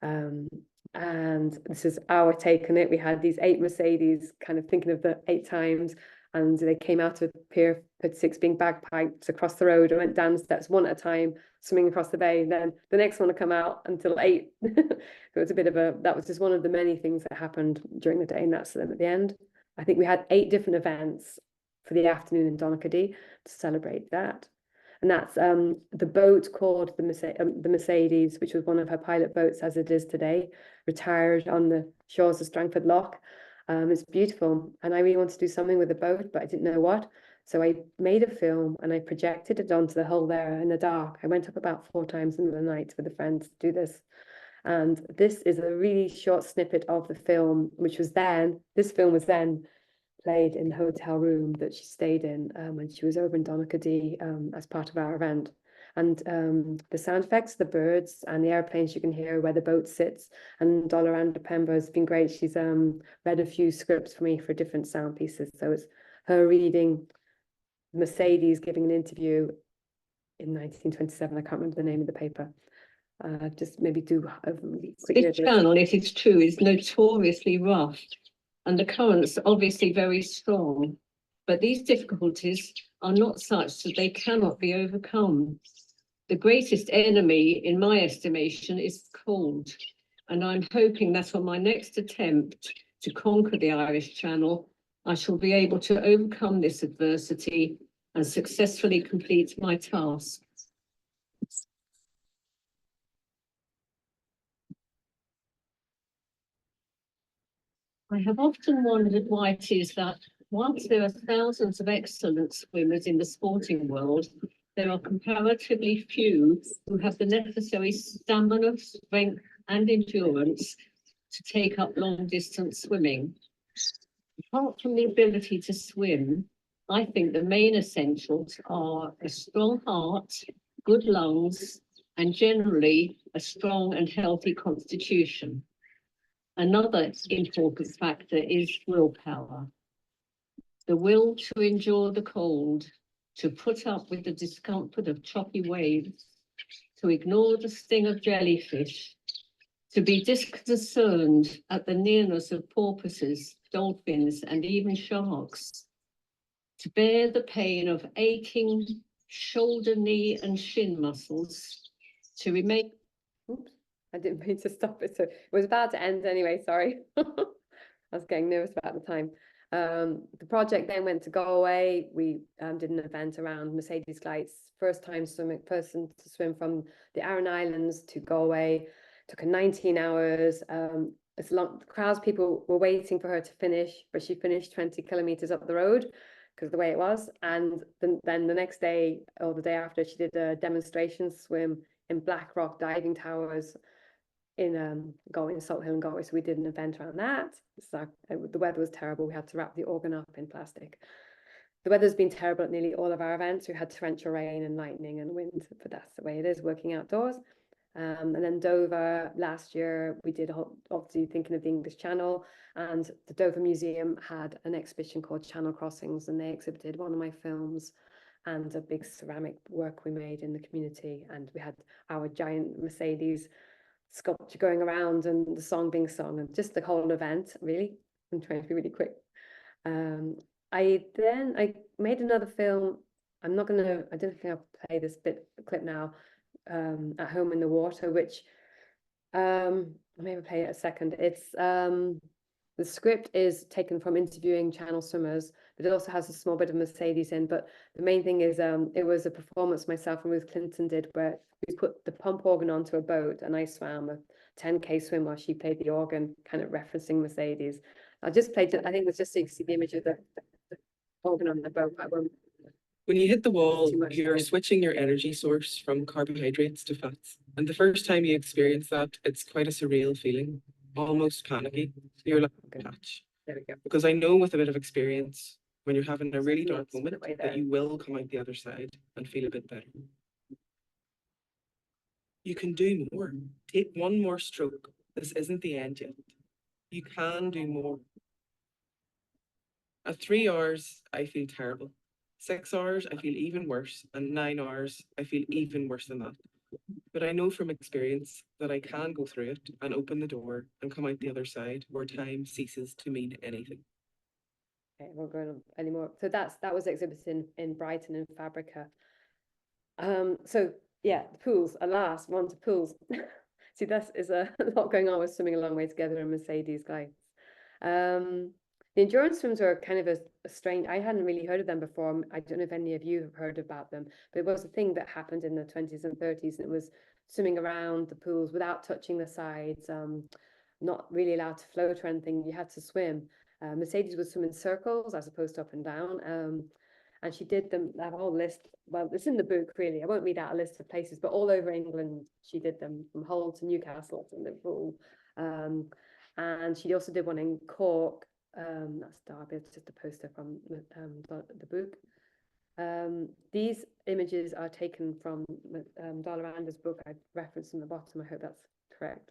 And this is our take on it. We had these 8 Mercedes, kind of thinking of the 8 times, and they came out of Pier 36 being bagpipes across the road and went down the steps 1 at a time, swimming across the bay. Then the next one to come out until 8. It was a bit of that was just one of the many things that happened during the day, and that's them at the end. I think we had 8 different events for the afternoon in Donaghadee to celebrate that. And that's the boat called the Mercedes, which was one of her pilot boats as it is today, retired on the shores of Strangford Lough. It's beautiful, and I really wanted to do something with the boat, but I didn't know what. So I made a film and I projected it onto the hull there in the dark. I went up about 4 times in the night with a friend to do this. And this is a really short snippet of the film, which was then, this film was then played in the hotel room that she stayed in when she was over in Donaghadee as part of our event. And the sound effects, the birds and the airplanes, you can hear where the boat sits. And Dolorando Pemba has been great. She's read a few scripts for me for different sound pieces. So it's her reading Mercedes giving an interview in 1927. I can't remember the name of the paper. Just maybe do a really quick. This channel, it is true, is notoriously rough, and the currents obviously very strong. But these difficulties are not such that they cannot be overcome. The greatest enemy, in my estimation, is cold. And I'm hoping that on my next attempt to conquer the Irish Channel, I shall be able to overcome this adversity and successfully complete my task. I have often wondered why it is that whilst there are thousands of excellent swimmers in the sporting world, there are comparatively few who have the necessary stamina, strength, and endurance to take up long-distance swimming. Apart from the ability to swim, I think the main essentials are a strong heart, good lungs, and generally a strong and healthy constitution. Another important factor is willpower. The will to endure the cold, to put up with the discomfort of choppy waves, to ignore the sting of jellyfish, to be disconcerted at the nearness of porpoises, dolphins, and even sharks, to bear the pain of aching shoulder, knee, and shin muscles, to remain... Oops, I didn't mean to stop it. So it was about to end anyway, sorry. I was getting nervous about the time. The project then went to Galway. We did an event around Mercedes Gleitze, first person to swim from the Aran Islands to Galway. Took her 19 hours. It's long. Crowds, people were waiting for her to finish, but she finished 20 kilometers up the road because of the way it was. And then the next day or the day after, she did a demonstration swim in Black Rock diving towers in Galway, in Salt Hill and Galway. So we did an event around that. So the weather was terrible. We had to wrap the organ up in plastic. The weather's been terrible at nearly all of our events. We had torrential rain and lightning and wind, but that's the way it is working outdoors. And then Dover last year, we did obviously thinking of the English Channel, and the Dover Museum had an exhibition called Channel Crossings, and they exhibited one of my films and a big ceramic work we made in the community. And we had our giant Mercedes sculpture going around and the song being sung, and just the whole event, really. I'm trying to be really quick. I made another film. I don't think I'll play this clip now. At Home in the Water, which I'll maybe play it a second. It's the script is taken from interviewing channel swimmers, but it also has a small bit of Mercedes in. But the main thing is it was a performance myself and Ruth Clinton did, where we put the pump organ onto a boat and I swam a 10K swim while she played the organ, kind of referencing Mercedes. I just played it. I think it's just so you can see the image of the organ on the boat. I won't. When you hit the wall, you're switching your energy source from carbohydrates to fats. And the first time you experience that, it's quite a surreal feeling, almost panicky. You're like, catch. There we go. Because I know with a bit of experience, when you're having a really dark moment, that you will come out the other side and feel a bit better. You can do more. Take one more stroke. This isn't the end yet. You can do more. At 3 hours, I feel terrible. 6 hours, I feel even worse, and 9 hours, I feel even worse than that. But I know from experience that I can go through it and open the door and come out the other side where time ceases to mean anything. Okay, I won't go on anymore. So that was exhibited in Brighton in Fabrica. So yeah, the pools, alas, one to pools. See, this is a lot going on with Swimming a Long Way Together and Mercedes Gleitze. The endurance swims are kind of a strange, I hadn't really heard of them before. I don't know if any of you have heard about them, but it was a thing that happened in the 20s and 30s. And it was swimming around the pools without touching the sides, not really allowed to float or anything. You had to swim. Mercedes would swim in circles as opposed to up and down. And she did them, that whole list. Well, it's in the book, really. I won't read out a list of places, but all over England, she did them from Hull to Newcastle to Liverpool. And she also did one in Cork. That's Derby, it's just a poster from the book. These images are taken from Darla Rander's book. I referenced in the bottom. I hope that's correct.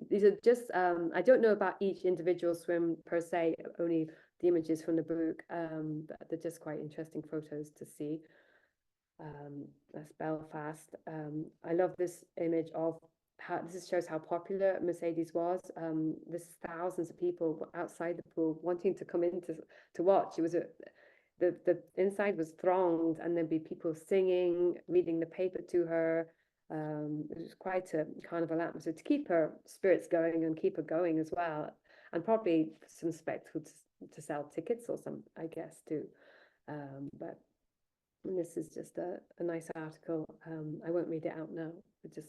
These are just, I don't know about each individual swim per se, only the images from the book, but they're just quite interesting photos to see. That's Belfast. I love this image of how this shows how popular Mercedes was. There's thousands of people outside the pool wanting to come in to watch. It was the inside was thronged, and there'd be people singing, reading the paper to her. It was quite a carnival atmosphere to keep her spirits going and keep her going as well, and probably some spectacles to sell tickets or some, I guess, too. But this is just a nice article. I won't read it out now. It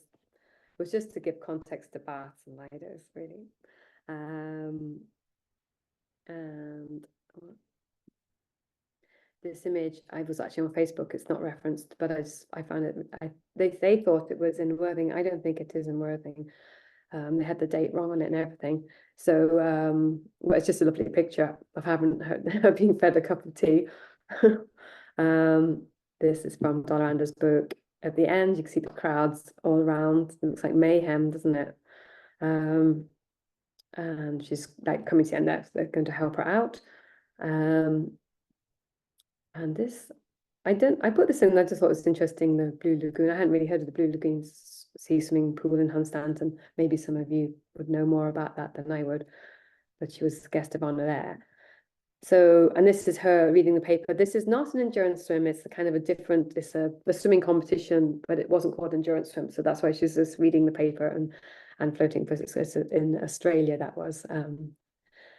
was just to give context to Baths and Lidos, really. And this image, I was actually on Facebook. It's not referenced, but I found it. They thought it was in Worthing. I don't think it is in Worthing. They had the date wrong on it and everything. So, well, it's just a lovely picture of having being fed a cup of tea. This is from Dolander's book. At the end, you can see the crowds all around. It looks like mayhem, doesn't it? And she's like coming to the end there, so they're going to help her out. And this, I put this in, I just thought it was interesting, the Blue Lagoon. I hadn't really heard of the Blue Lagoon Sea Swimming Pool in Hunstanton. Maybe some of you would know more about that than I would, but she was guest of honor there. So, and this is her reading the paper. This is not an endurance swim. It's a kind of a different, it's a swimming competition, but it wasn't called endurance swim. So that's why she's just reading the paper and floating physics. In Australia, that was.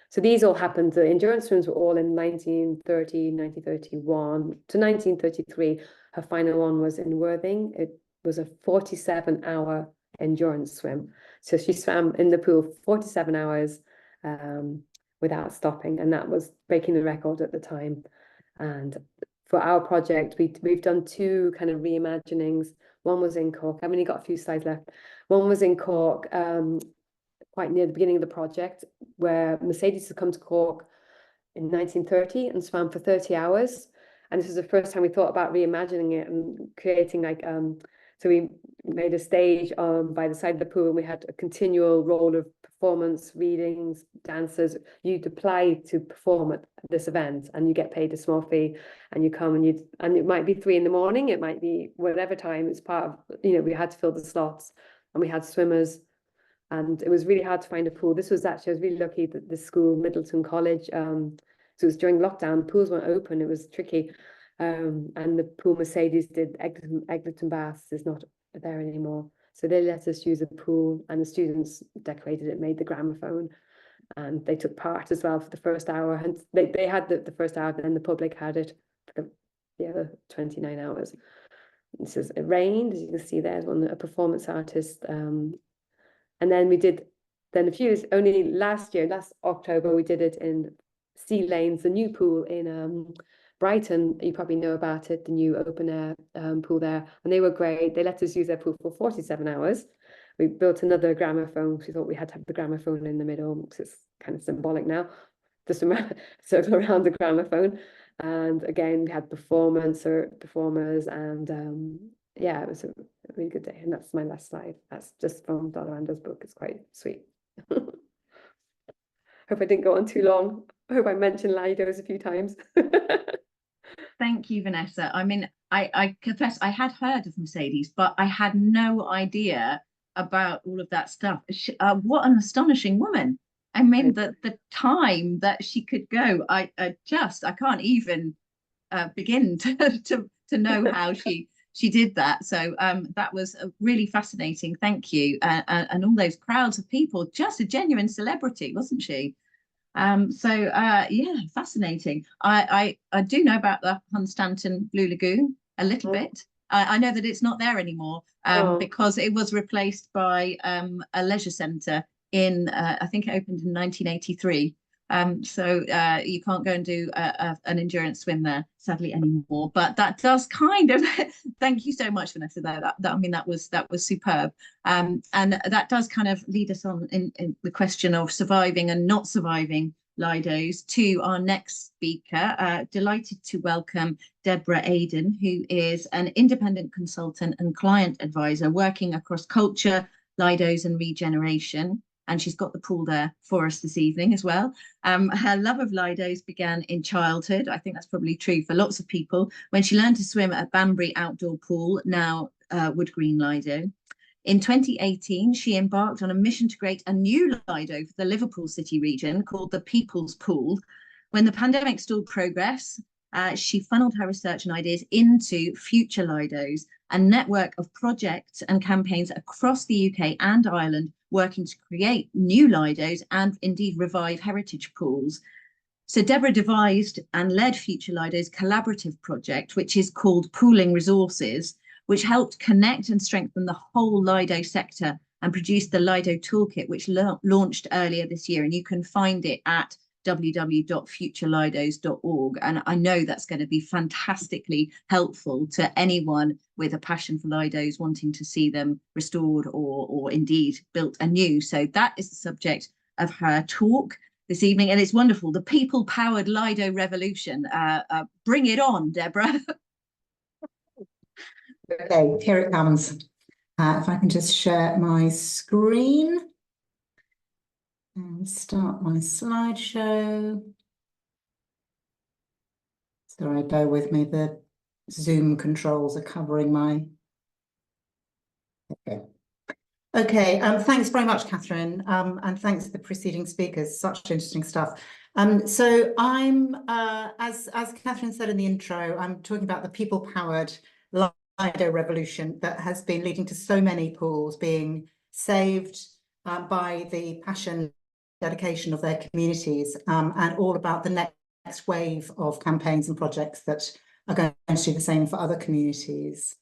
So these all happened. The endurance swims were all in 1930, 1931 to 1933. Her final one was in Worthing. It was a 47-hour endurance swim. So she swam in the pool 47 hours without stopping, and that was breaking the record at the time. And for our project, we've done two kind of reimaginings. One was in Cork. I've only got a few slides left. One was in Cork, quite near the beginning of the project, where Mercedes had come to Cork in 1930 and swam for 30 hours. And this was the first time we thought about reimagining it and creating like, so we made a stage by the side of the pool, and we had a continual role of performance, readings, dancers. You'd apply to perform at this event, and you get paid a small fee, and you come and it might be 3 in the morning, it might be whatever time. It's part of, we had to fill the slots, and we had swimmers. And it was really hard to find a pool. This was actually, I was really lucky that the school, Middleton College, so it was during lockdown, pools weren't open, it was tricky. And the pool Mercedes did, Eglinton Baths is not there anymore. So they let us use a pool, and the students decorated it, made the gramophone, and they took part as well for the first hour. And they had the first hour, then the public had it for the other 29 hours. It rained, as you can see there's a performance artist. And then we did, only last October, we did it in Sea Lanes, the new pool in Brighton. You probably know about it, the new open air pool there. And they were great. They let us use their pool for 47 hours. We built another gramophone. We thought we had to have the gramophone in the middle, because it's kind of symbolic now, just circle around the gramophone. And again, we had performers, and yeah, it was a really good day. And that's my last slide. That's just from Dolander's book. It's quite sweet. Hope I didn't go on too long. I hope I mentioned Lidos a few times. Thank you, Vanessa. I mean, I confess I had heard of Mercedes, but I had no idea about all of that stuff. What an astonishing woman. I mean, the time that she could go, I can't even begin to know how she did that. So that was really fascinating. Thank you. And all those crowds of people, just a genuine celebrity, wasn't she? Yeah, fascinating. I do know about the Hunstanton Blue Lagoon a little bit. I know that it's not there anymore because it was replaced by a leisure centre in, I think it opened in 1983. So you can't go and do an endurance swim there, sadly, anymore. But that does kind of, thank you so much, Vanessa. I mean, that was superb. And that does kind of lead us on in the question of surviving and not surviving Lidos to our next speaker. Delighted to welcome Deborah Aydon, who is an independent consultant and client advisor working across culture, Lidos and regeneration. And she's got the pool there for us this evening as well. Her love of Lidos began in childhood. I think that's probably true for lots of people, when she learned to swim at Banbury Outdoor Pool, now Wood Green Lido. In 2018, she embarked on a mission to create a new Lido for the Liverpool City region called the People's Pool. When the pandemic stalled progress she funneled her research and ideas into Future Lidos, a network of projects and campaigns across the UK and Ireland working to create new Lidos and indeed revive heritage pools. So Deborah devised and led Future Lidos' collaborative project, which is called Pooling Resources, which helped connect and strengthen the whole Lido sector and produced the Lido Toolkit, which launched earlier this year. And you can find it at www.futurelidos.org. And I know that's going to be fantastically helpful to anyone with a passion for Lidos wanting to see them restored or indeed built anew. So that is the subject of her talk this evening. And it's wonderful. The people-powered Lido revolution. Bring it on, Deborah. Okay, here it comes. If I can just share my screen and start my slideshow. Sorry, bear with me. The Zoom controls are covering my. Okay. Thanks very much, Kathryn, and thanks to the preceding speakers. Such interesting stuff. So I'm, as Kathryn said in the intro, I'm talking about the people-powered Lido revolution that has been leading to so many pools being saved by the passion, dedication of their communities, and all about the next wave of campaigns and projects that are going to do the same for other communities.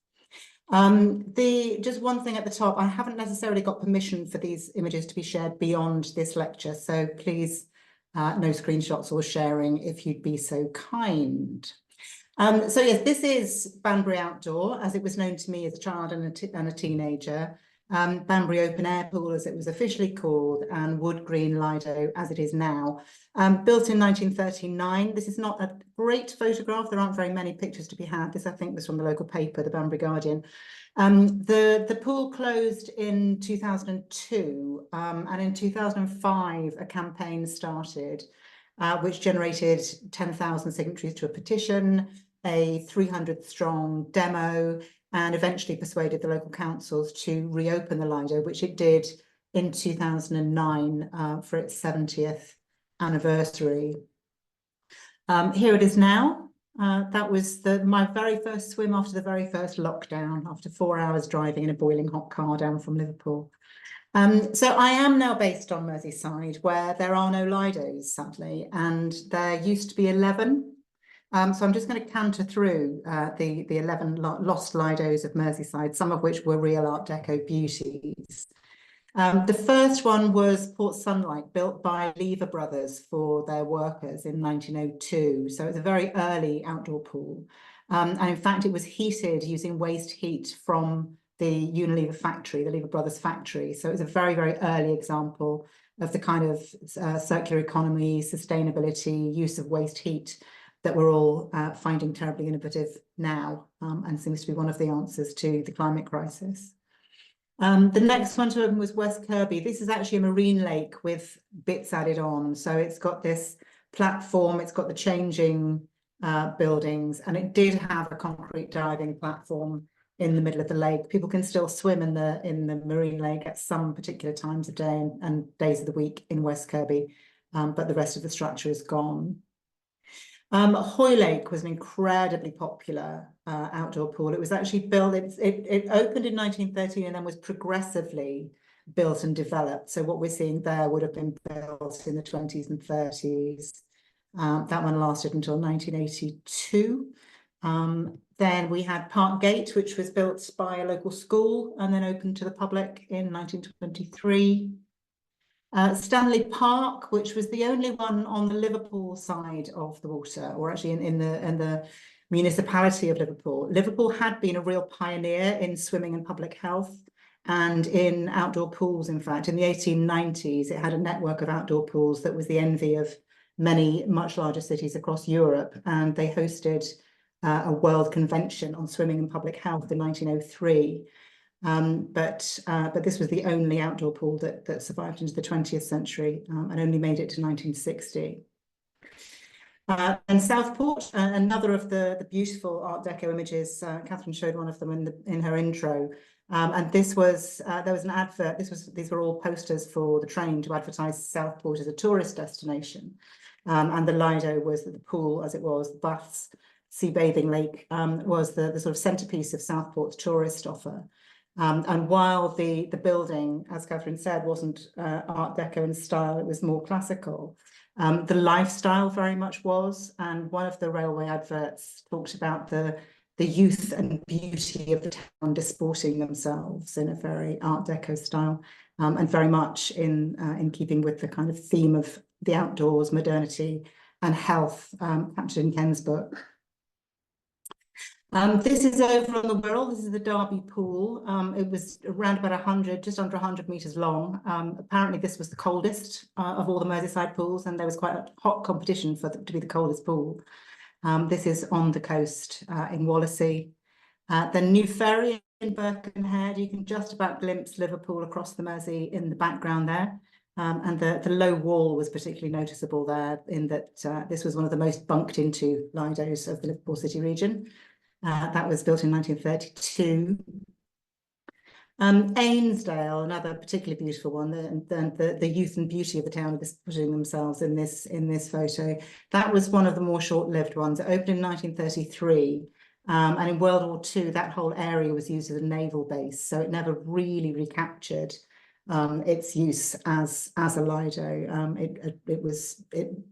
Just one thing at the top, I haven't necessarily got permission for these images to be shared beyond this lecture, so please no screenshots or sharing if you'd be so kind. So yes, this is Banbury Outdoor, as it was known to me as a child and a teenager. Banbury Open Air Pool, as it was officially called, and Wood Green Lido, as it is now. Built in 1939. This is not a great photograph. There aren't very many pictures to be had. This, I think, was from the local paper, the Banbury Guardian. The pool closed in 2002, and in 2005, a campaign started, which generated 10,000 signatories to a petition, a 300-strong demo, and eventually persuaded the local councils to reopen the Lido, which it did in 2009 for its 70th anniversary. Here it is now. That was my very first swim after the very first lockdown, after 4 hours driving in a boiling hot car down from Liverpool. So I am now based on Merseyside, where there are no Lidos, sadly, and there used to be 11. So I'm just going to canter through the 11 lost Lidos of Merseyside, some of which were real Art Deco beauties. The first one was Port Sunlight, built by Lever Brothers for their workers in 1902. So it's a very early outdoor pool. And in fact, it was heated using waste heat from the Unilever factory, the Lever Brothers factory. So it's a very, very early example of the kind of circular economy, sustainability, use of waste heat that we're all finding terribly innovative now, and seems to be one of the answers to the climate crisis. The next one to open was West Kirby. This is actually a marine lake with bits added on. So it's got this platform, it's got the changing buildings, and it did have a concrete diving platform in the middle of the lake. People can still swim in the marine lake at some particular times of day and days of the week in West Kirby, but the rest of the structure is gone. Hoylake was an incredibly popular outdoor pool. It was actually built, it opened in 1913 and then was progressively built and developed. So what we're seeing there would have been built in the 20s and 30s. That one lasted until 1982. Then we had Park Gate, which was built by a local school and then opened to the public in 1923. Stanley Park, which was the only one on the Liverpool side of the water, or actually in the municipality of Liverpool. Liverpool had been a real pioneer in swimming and public health and in outdoor pools. In fact, in the 1890s, it had a network of outdoor pools that was the envy of many much larger cities across Europe, and they hosted a world convention on swimming and public health in 1903. But this was the only outdoor pool that survived into the 20th century and only made it to 1960. And Southport, another of the beautiful Art Deco images. Kathryn showed one of them in her intro. And this was there was an advert. These were all posters for the train to advertise Southport as a tourist destination. And the Lido was the pool, as it was, the baths, sea bathing lake, was the sort of centerpiece of Southport's tourist offer. And while the building, as Kathryn said, wasn't Art Deco in style, it was more classical. The lifestyle very much was, and one of the railway adverts talked about the youth and beauty of the town disporting themselves in a very Art Deco style, and very much in keeping with the kind of theme of the outdoors, modernity and health, captured in Ken's book. This is over on the Wirral. This is the Derby pool. It was around about 100, just under 100 metres long. Apparently this was the coldest of all the Merseyside pools, and there was quite a hot competition for to be the coldest pool. This is on the coast in Wallasey. The new ferry in Birkenhead, you can just about glimpse Liverpool across the Mersey in the background there. And the low wall was particularly noticeable there, in that this was one of the most bunked into Lidos of the Liverpool city region. That was built in 1932. Ainsdale, another particularly beautiful one, the youth and beauty of the town are putting themselves in this photo. That was one of the more short-lived ones. It opened in 1933, and in World War II, that whole area was used as a naval base, so it never really recaptured its use as a Lido.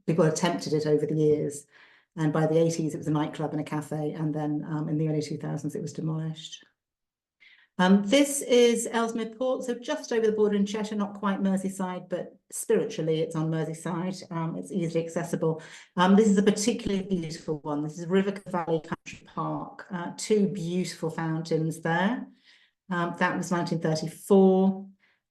People attempted it over the years. And by the 80s, it was a nightclub and a cafe. And then in the early 2000s, it was demolished. This is Ellesmere Port, so just over the border in Cheshire, not quite Merseyside, but spiritually it's on Merseyside. It's easily accessible. This is a particularly beautiful one. This is River Valley Country Park. Two beautiful fountains there. That was 1934.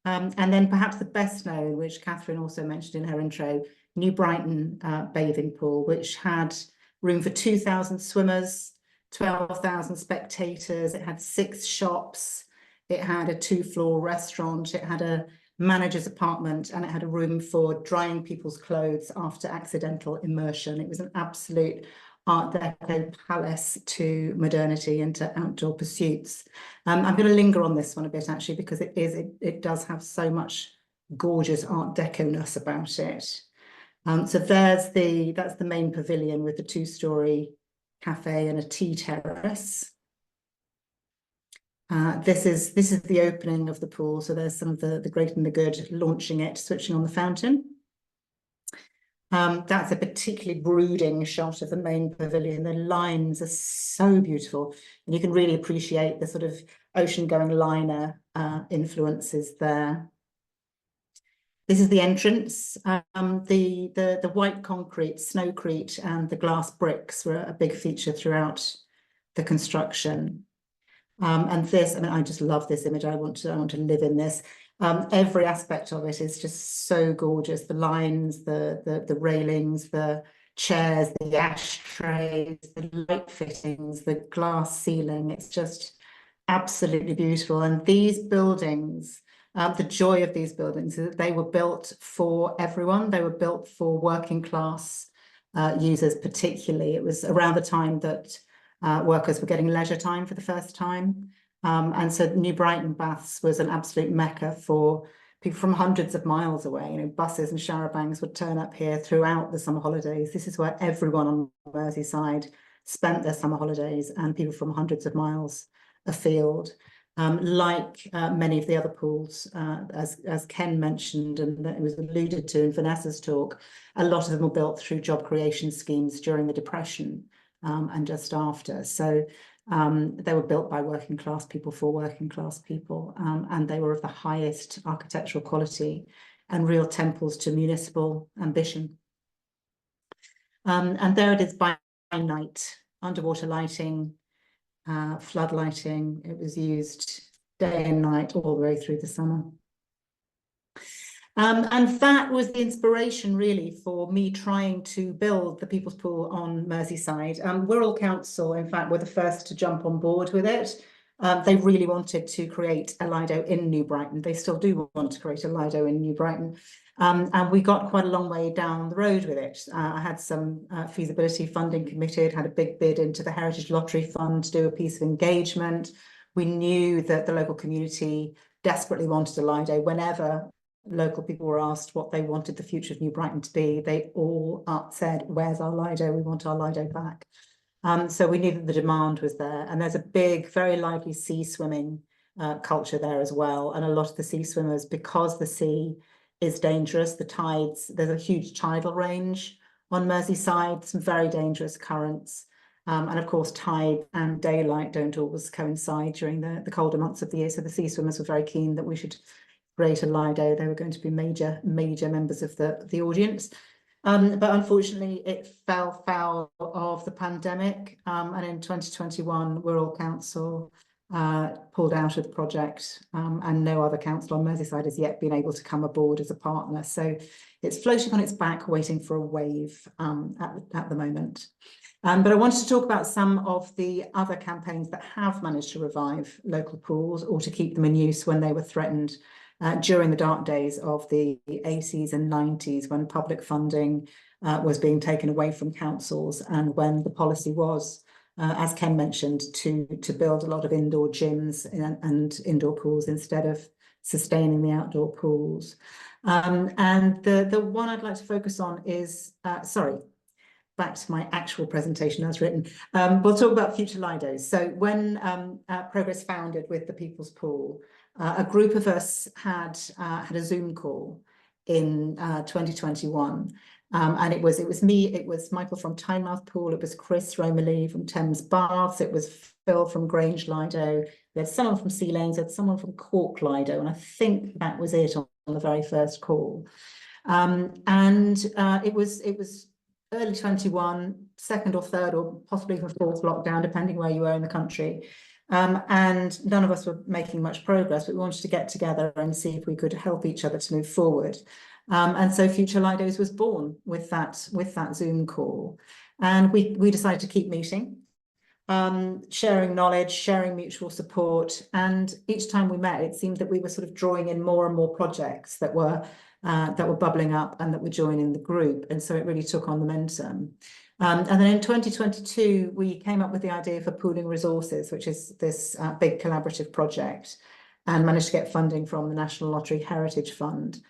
And then perhaps the best known, which Kathryn also mentioned in her intro, New Brighton bathing pool, which had room for 2,000 swimmers, 12,000 spectators. It had 6 shops. It had a 2-floor restaurant. It had a manager's apartment, and it had a room for drying people's clothes after accidental immersion. It was an absolute Art Deco palace to modernity and to outdoor pursuits. I'm going to linger on this one a bit, actually, because it does have so much gorgeous Art Deco-ness about it. So that's the main pavilion with the 2-storey cafe and a tea terrace. This is the opening of the pool. So there's some of the great and the good launching it, switching on the fountain. That's a particularly brooding shot of the main pavilion. The lines are so beautiful, and you can really appreciate the sort of ocean-going liner influences there. This is the entrance. The white concrete, snowcrete, and the glass bricks were a big feature throughout the construction. And this, I mean, I just love this image. I want to live in this. Every aspect of it is just so gorgeous. The lines, the railings, the chairs, the ashtrays, the light fittings, the glass ceiling. It's just absolutely beautiful. And these buildings, the joy of these buildings is that they were built for everyone. They were built for working class users particularly. It was around the time that workers were getting leisure time for the first time. And so New Brighton Baths was an absolute mecca for people from hundreds of miles away. You know, buses and charabancs would turn up here throughout the summer holidays. This is where everyone on Merseyside spent their summer holidays, and people from hundreds of miles afield. Like many of the other pools, as Ken mentioned, and it was alluded to in Vanessa's talk, a lot of them were built through job creation schemes during the Depression and just after. So they were built by working class people for working class people, and they were of the highest architectural quality and real temples to municipal ambition. And there it is by night, underwater lighting, flood lighting. It was used day and night all the way through the summer. And that was the inspiration really for me trying to build the People's Pool on Merseyside. Wirral Council, in fact, were the first to jump on board with it. They really wanted to create a Lido in New Brighton. They still do want to create a Lido in New Brighton. And we got quite a long way down the road with it. I had some feasibility funding committed, had a big bid into the Heritage Lottery Fund to do a piece of engagement. We knew that the local community desperately wanted a Lido whenever local people were asked what they wanted the future of New Brighton to be, they all said, where's our Lido? We want our Lido back. So we knew that the demand was there, and there's a big, very lively sea swimming culture there as well. And a lot of the sea swimmers, because the sea is dangerous, the tides, there's a huge tidal range on Merseyside, some very dangerous currents. And of course, tide and daylight don't always coincide during the colder months of the year. So the sea swimmers were very keen that we should create a Lido. They were going to be major members of the audience. But unfortunately, it fell foul of the pandemic. And in 2021, Wirral Council pulled out of the project, and no other council on Merseyside has yet been able to come aboard as a partner. So it's floating on its back, waiting for a wave at the moment. But I wanted to talk about some of the other campaigns that have managed to revive local pools or to keep them in use when they were threatened during the dark days of the 80s and 90s, when public funding was being taken away from councils, and when the policy was, as Ken mentioned, to build a lot of indoor gyms and indoor pools instead of sustaining the outdoor pools. And the one I'd like to focus on is, back to my actual presentation as written. We'll talk about Future Lidos. So when Progress founded with the People's Pool, a group of us had a Zoom call in 2021. And it was me, it was Michael from Tynemouth Pool, it was Chris Romalee from Thames Baths, it was Phil from Grange Lido, we had someone from Sea Lanes, we had someone from Cork Lido, and I think that was it on the very first call. It was early 21, second or third or possibly even fourth lockdown, depending where you were in the country. And none of us were making much progress, but we wanted to get together and see if we could help each other to move forward. And so Future Lidos was born with that Zoom call. And we decided to keep meeting, sharing knowledge, sharing mutual support. And each time we met, it seemed that we were sort of drawing in more and more projects that were bubbling up and that were joining the group. And so it really took on momentum. And then in 2022, we came up with the idea for pooling resources, which is this big collaborative project, and managed to get funding from the National Lottery Heritage Fund,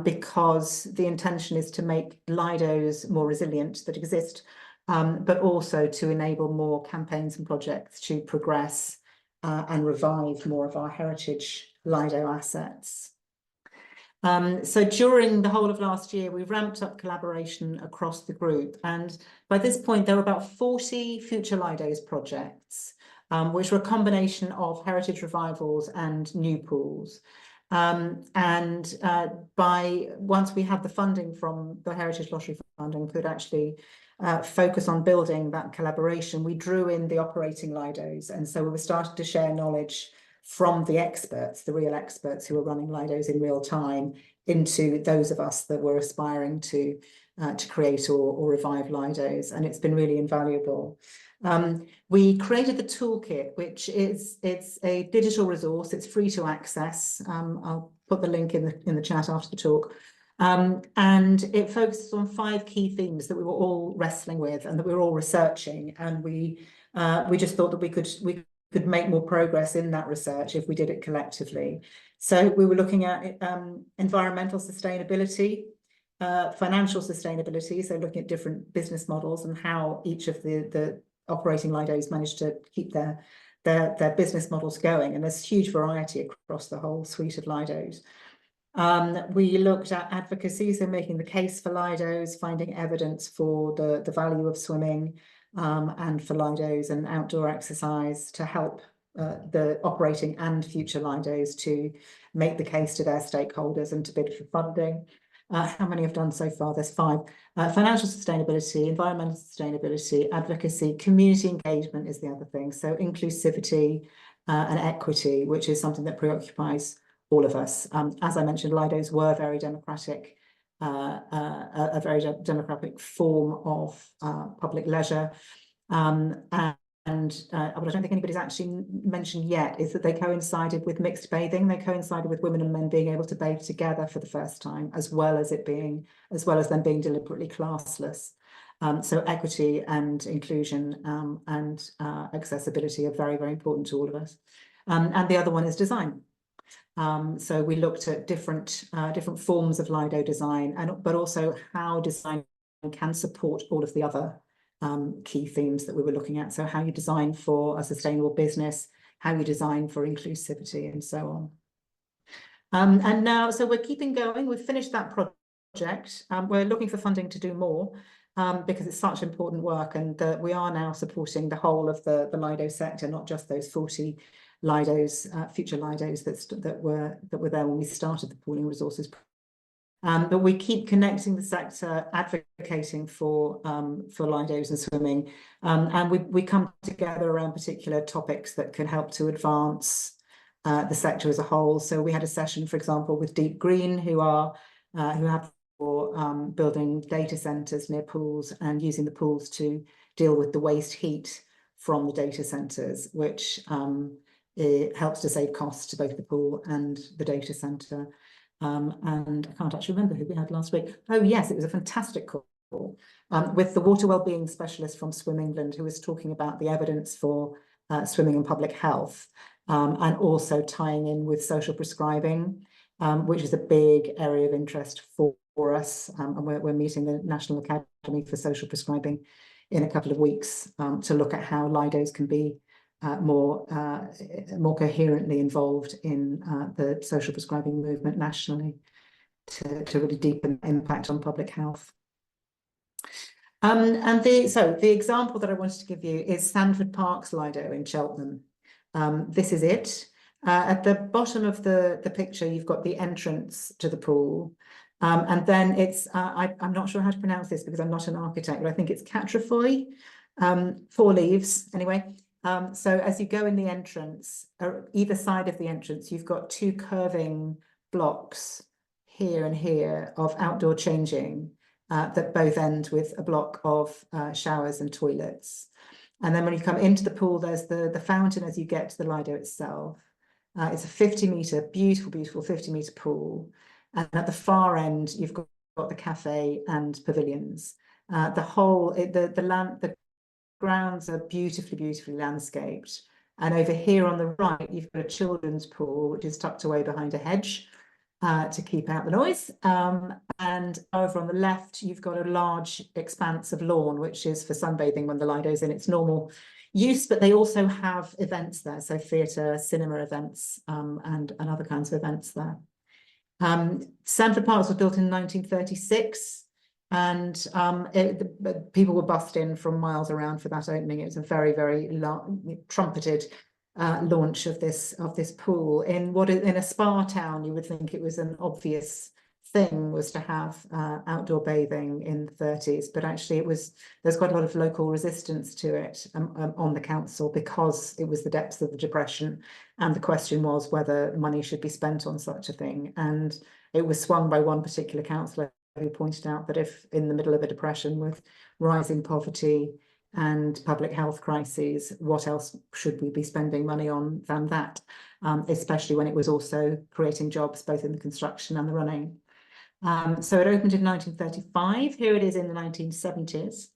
because the intention is to make Lidos more resilient that exist, but also to enable more campaigns and projects to progress and revive more of our heritage Lido assets. So during the whole of last year, we ramped up collaboration across the group. And by this point, there were about 40 Future Lidos projects, which were a combination of heritage revivals and new pools. Once we had the funding from the Heritage Lottery Fund and could actually focus on building that collaboration, we drew in the operating Lidos. And so we started to share knowledge from the experts, the real experts who were running Lidos in real time, into those of us that were aspiring to create or revive Lidos, and it's been really invaluable. We created the toolkit, which it's a digital resource. It's free to access. I'll put the link in the chat after the talk. And it focuses on 5 key themes that we were all wrestling with and that we were all researching, and we just thought that we could make more progress in that research if we did it collectively. So we were looking at environmental sustainability, financial sustainability, so looking at different business models and how each of the operating Lidos managed to keep their business models going. And there's huge variety across the whole suite of Lidos. We looked at advocacy, so making the case for Lidos, finding evidence for the value of swimming, and for Lidos and outdoor exercise to help the operating and future Lidos to make the case to their stakeholders and to bid for funding. How many have done so far? There's 5. Financial sustainability, environmental sustainability, advocacy, community engagement is the other thing. So inclusivity and equity, which is something that preoccupies all of us. As I mentioned, Lidos were very democratic, a very democratic form of public leisure. What I don't think anybody's actually mentioned yet is that they coincided with mixed bathing. They coincided with women and men being able to bathe together for the first time, as well as them being deliberately classless. So equity and inclusion and accessibility are very, very important to all of us. And the other one is design. So we looked at different forms of Lido design, but also how design can support all of the other key themes that we were looking at. So how you design for a sustainable business, how you design for inclusivity, and so on. And now, so we're keeping going. We've finished that project. We're looking for funding to do more because it's such important work, and we are now supporting the whole of the Lido sector, not just those 40 Lidos, future Lidos that were there when we started the pooling resources. But we keep connecting the sector, advocating for Lidos and swimming, and we come together around particular topics that can help to advance the sector as a whole. So we had a session, for example, with Deep Green, who have for building data centres near pools and using the pools to deal with the waste heat from the data centres, which it helps to save costs to both the pool and the data centre. And I can't actually remember who we had last week. Oh yes, it was a fantastic call with the water wellbeing specialist from Swim England, who was talking about the evidence for swimming and public health, and also tying in with social prescribing, which is a big area of interest for us. And we're meeting the National Academy for Social Prescribing in a couple of weeks to look at how Lidos can be more coherently involved in the social prescribing movement nationally to really deepen impact on public health. And the example that I wanted to give you is Sandford Park's Lido in Cheltenham. This is it. At the bottom of the picture, you've got the entrance to the pool. And then it's, I'm not sure how to pronounce this because I'm not an architect, but I think it's Catrifoy, 4 leaves anyway. So as you go in the entrance, either side of the entrance, you've got 2 curving blocks here and here of outdoor changing that both end with a block of showers and toilets. And then when you come into the pool, there's the fountain as you get to the Lido itself. It's a 50-metre, beautiful, beautiful 50-metre pool. And at the far end, you've got the cafe and pavilions. The grounds are beautifully, beautifully landscaped. And over here on the right, you've got a children's pool, which is tucked away behind a hedge to keep out the noise. And over on the left, you've got a large expanse of lawn, which is for sunbathing when the Lido's in its normal use, but they also have events there, so theatre, cinema events, and other kinds of events there. Sandford Park was built in 1936. And people were bussed in from miles around for that opening. It was a very, very trumpeted launch of this pool. In a spa town, you would think it was an obvious thing was to have outdoor bathing in the 30s, but actually there's quite a lot of local resistance to it on the council because it was the depths of the Depression, and the question was whether money should be spent on such a thing. And it was swung by one particular councillor who pointed out that if in the middle of a depression with rising poverty and public health crises, what else should we be spending money on than that, especially when it was also creating jobs both in the construction and the running. So it opened in 1935. Here it is in the 1970s.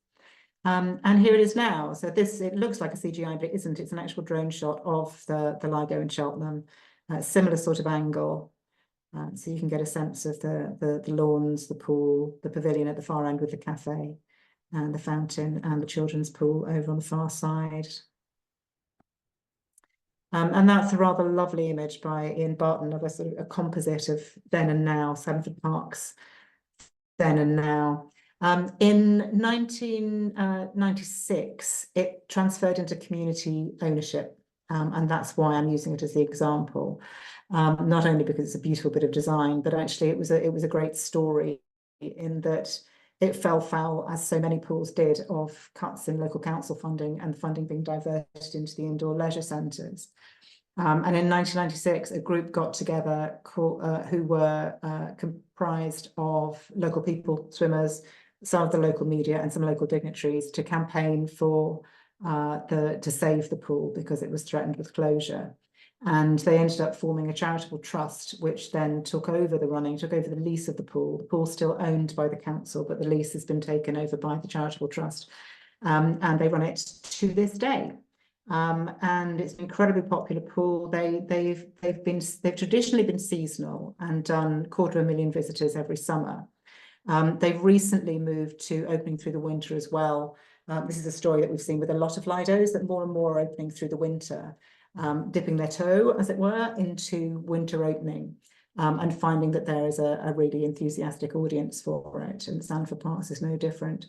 And here it is now. So it looks like a CGI, but it isn't. It's an actual drone shot of the Lido in Cheltenham, similar sort of angle. So you can get a sense of the lawns, the pool, the pavilion at the far end with the cafe, and the fountain and the children's pool over on the far side. And that's a rather lovely image by Ian Barton of a sort of a composite of then and now, Sandford Park's then and now. In 1996, it transferred into community ownership. And that's why I'm using it as the example. Not only because it's a beautiful bit of design, but actually it was a great story in that it fell foul, as so many pools did, of cuts in local council funding and funding being diverted into the indoor leisure centres. And in 1996, a group got together who were comprised of local people, swimmers, some of the local media and some local dignitaries to campaign for to save the pool because it was threatened with closure. And they ended up forming a charitable trust, which then took over the lease of the pool. The pool's still owned by the council, but the lease has been taken over by the charitable trust. And they run it to this day. and it's an incredibly popular pool. They've traditionally been seasonal and done 250,000 visitors every summer. They've recently moved to opening through the winter as well. This is a story that we've seen with a lot of Lidos, that more and more are opening through the winter, dipping their toe, as it were, into winter opening, and finding that there is a really enthusiastic audience for it. And Sandford Parks is no different.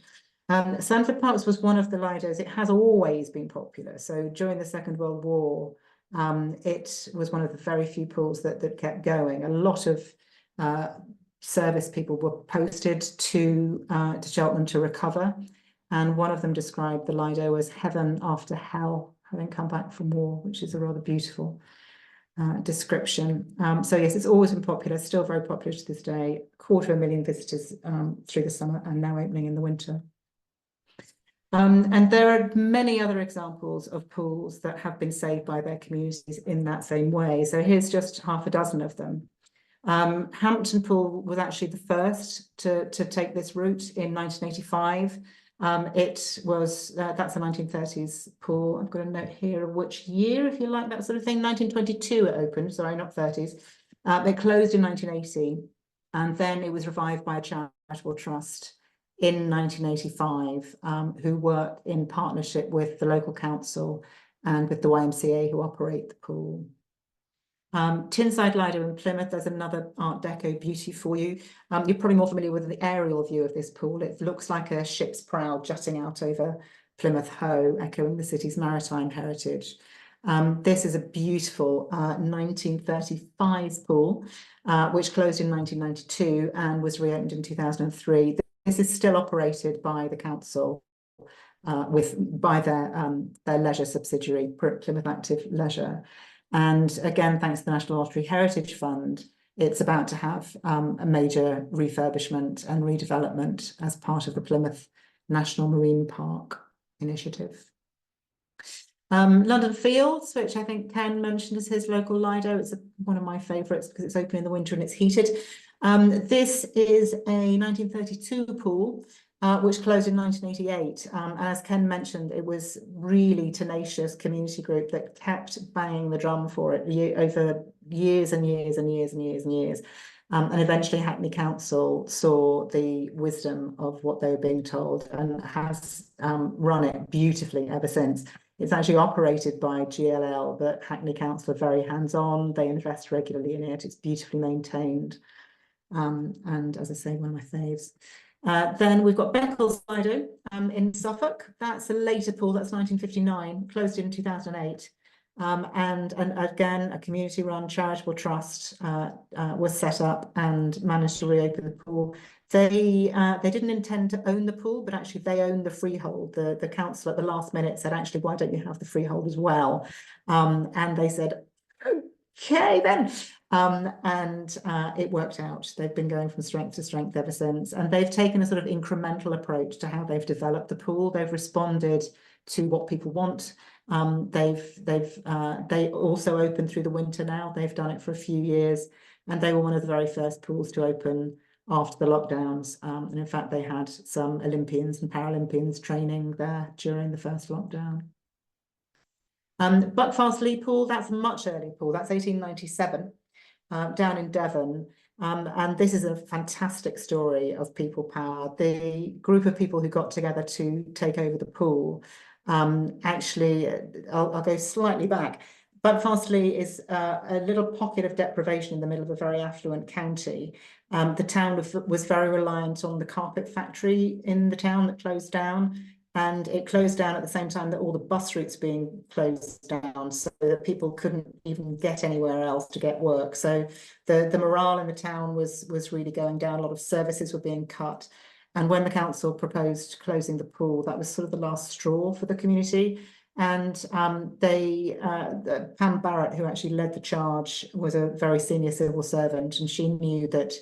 Sandford Parks was one of the Lidos. It has always been popular. So during the Second World War, it was one of the very few pools that kept going. A lot of service people were posted to Cheltenham to recover. And one of them described the Lido as heaven after hell, having come back from war, which is a rather beautiful description. So yes, it's always been popular, still very popular to this day. 250,000 visitors through the summer and now opening in the winter. And there are many other examples of pools that have been saved by their communities in that same way. So here's just half a dozen of them. Hampton Pool was actually the first to take this route in 1985. It was, that's a 1930s pool. I've got a note here of which year, if you like that sort of thing. 1922 it opened, sorry, not 30s. It closed in 1980, and then it was revived by a charitable trust in 1985, who work in partnership with the local council and with the YMCA, who operate the pool. Tinside Lido in Plymouth, there's another Art Deco beauty for you. You're probably more familiar with the aerial view of this pool. It looks like a ship's prow jutting out over Plymouth Hoe, echoing the city's maritime heritage. This is a beautiful 1935 pool, which closed in 1992 and was reopened in 2003. This is still operated by the council by their leisure subsidiary, Plymouth Active Leisure. And again, thanks to the National Lottery Heritage Fund, it's about to have a major refurbishment and redevelopment as part of the Plymouth National Marine Park initiative. London Fields, which I think Ken mentioned as his local Lido. It's one of my favourites because it's open in the winter and it's heated. This is a 1932 pool, which closed in 1988. And as Ken mentioned, it was really tenacious community group that kept banging the drum for it over years and years and years and years and years. And eventually Hackney Council saw the wisdom of what they were being told and has run it beautifully ever since. It's actually operated by GLL, but Hackney Council are very hands-on. They invest regularly in it. It's beautifully maintained. And as I say, one of my faves. Then we've got Beccles Lido in Suffolk. That's a later pool, that's 1959, closed in 2008. And again, a community-run charitable trust was set up and managed to reopen the pool. They didn't intend to own the pool, but actually they own the freehold. The council at the last minute said, actually, why don't you have the freehold as well? And they said, okay then. And it worked out. They've been going from strength to strength ever since. And they've taken a sort of incremental approach to how they've developed the pool. They've responded to what people want. They also open through the winter now. They've done it for a few years, and they were one of the very first pools to open after the lockdowns. And in fact, they had some Olympians and Paralympians training there during the first lockdown. Buckfast Lee Pool, that's a much earlier pool. That's 1897, down in Devon. And this is a fantastic story of people power. The group of people who got together to take over the pool, actually, I'll go slightly back. Buckfast Lee is a little pocket of deprivation in the middle of a very affluent county. The town was very reliant on the carpet factory in the town that closed down. And it closed down at the same time that all the bus routes being closed down, so that people couldn't even get anywhere else to get work. So the morale in the town was really going down. A lot of services were being cut. And when the council proposed closing the pool, that was sort of the last straw for the community. And Pam Barrett, who actually led the charge, was a very senior civil servant, and she knew that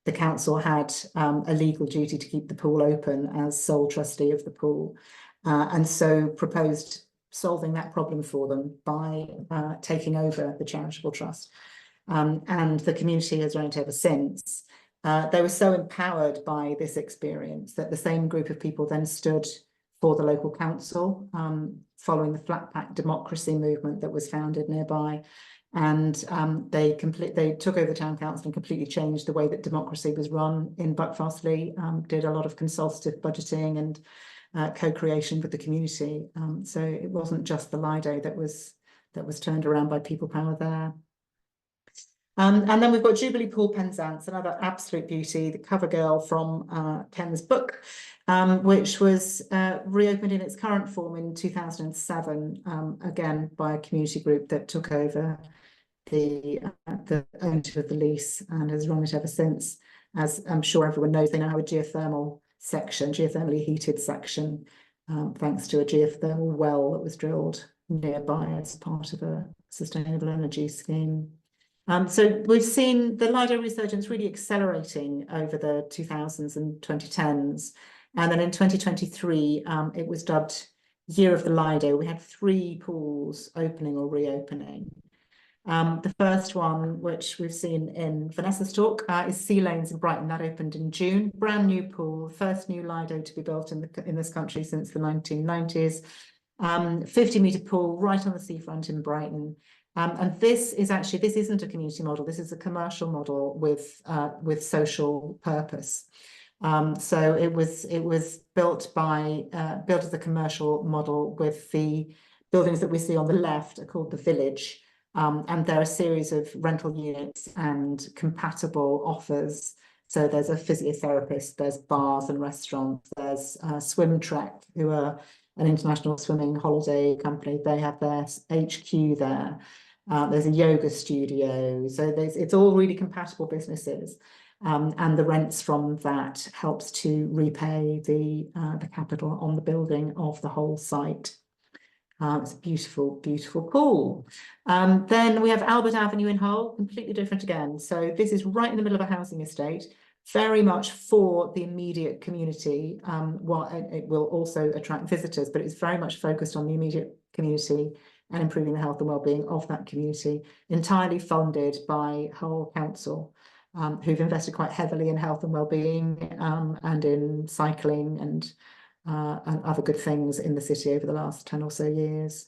the council had a legal duty to keep the pool open as sole trustee of the pool, and so proposed solving that problem for them by taking over the charitable trust. And the community has run it ever since. They were so empowered by this experience that the same group of people then stood for the local council, following the flat pack democracy movement that was founded nearby. And they took over the town council and completely changed the way that democracy was run in Buckfastleigh, did a lot of consultative budgeting and co-creation with the community. So it wasn't just the Lido that was turned around by people power there. And then we've got Jubilee Pool Penzance, another absolute beauty, the cover girl from Ken's book, which was reopened in its current form in 2007, again by a community group that took over the ownership of the lease and has run it ever since. As I'm sure everyone knows, they now have a geothermal section, geothermally heated section, thanks to a geothermal well that was drilled nearby as part of a sustainable energy scheme. So we've seen the Lido resurgence really accelerating over the 2000s and 2010s. And then in 2023, it was dubbed Year of the Lido. We had 3 pools opening or reopening. The first one, which we've seen in Vanessa's talk, is Sea Lanes in Brighton. That opened in June. Brand new pool, first new Lido to be built in this country since the 1990s. 50-metre pool right on the seafront in Brighton. And this isn't a community model. This is a commercial model with social purpose. So it was built as a commercial model, with the buildings that we see on the left are called the Village. And there are a series of rental units and compatible offers. So there's a physiotherapist, there's bars and restaurants, there's Swim Trek, who are an international swimming holiday company. They have their HQ there. There's a yoga studio. So it's all really compatible businesses. And the rents from that helps to repay the capital on the building of the whole site. It's a beautiful, beautiful pool. Then we have Albert Avenue in Hull, completely different again. So this is right in the middle of a housing estate, very much for the immediate community. While it will also attract visitors, but it's very much focused on the immediate community and improving the health and well-being of that community, entirely funded by Hull Council, who've invested quite heavily in health and well-being and in cycling and other good things in the city over the last 10 or so years.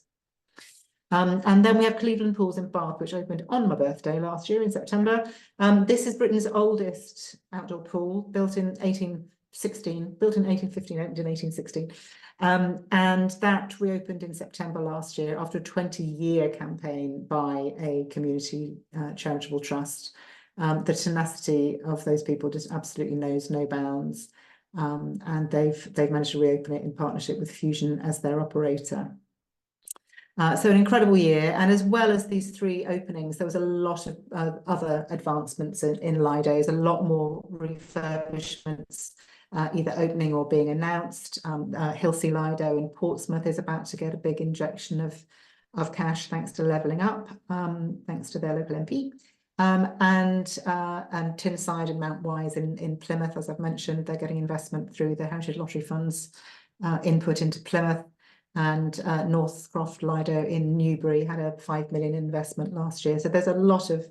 And then we have Cleveland Pools in Bath, which opened on my birthday last year in September. This is Britain's oldest outdoor pool, built in 1816, built in 1815, opened in 1816. And that reopened in September last year after a 20-year campaign by a community charitable trust. The tenacity of those people just absolutely knows no bounds. And they've managed to reopen it in partnership with Fusion as their operator. So an incredible year, and as well as these 3 openings, there was a lot of other advancements in Lidos, a lot more refurbishments, either opening or being announced. Hilsea Lido in Portsmouth is about to get a big injection of cash thanks to levelling up, thanks to their local MP. And Tinside and Mount Wise in Plymouth, as I've mentioned, they're getting investment through the Heritage Lottery Fund's input into Plymouth. And Northcroft Lido in Newbury had a 5 million investment last year. So there's a lot of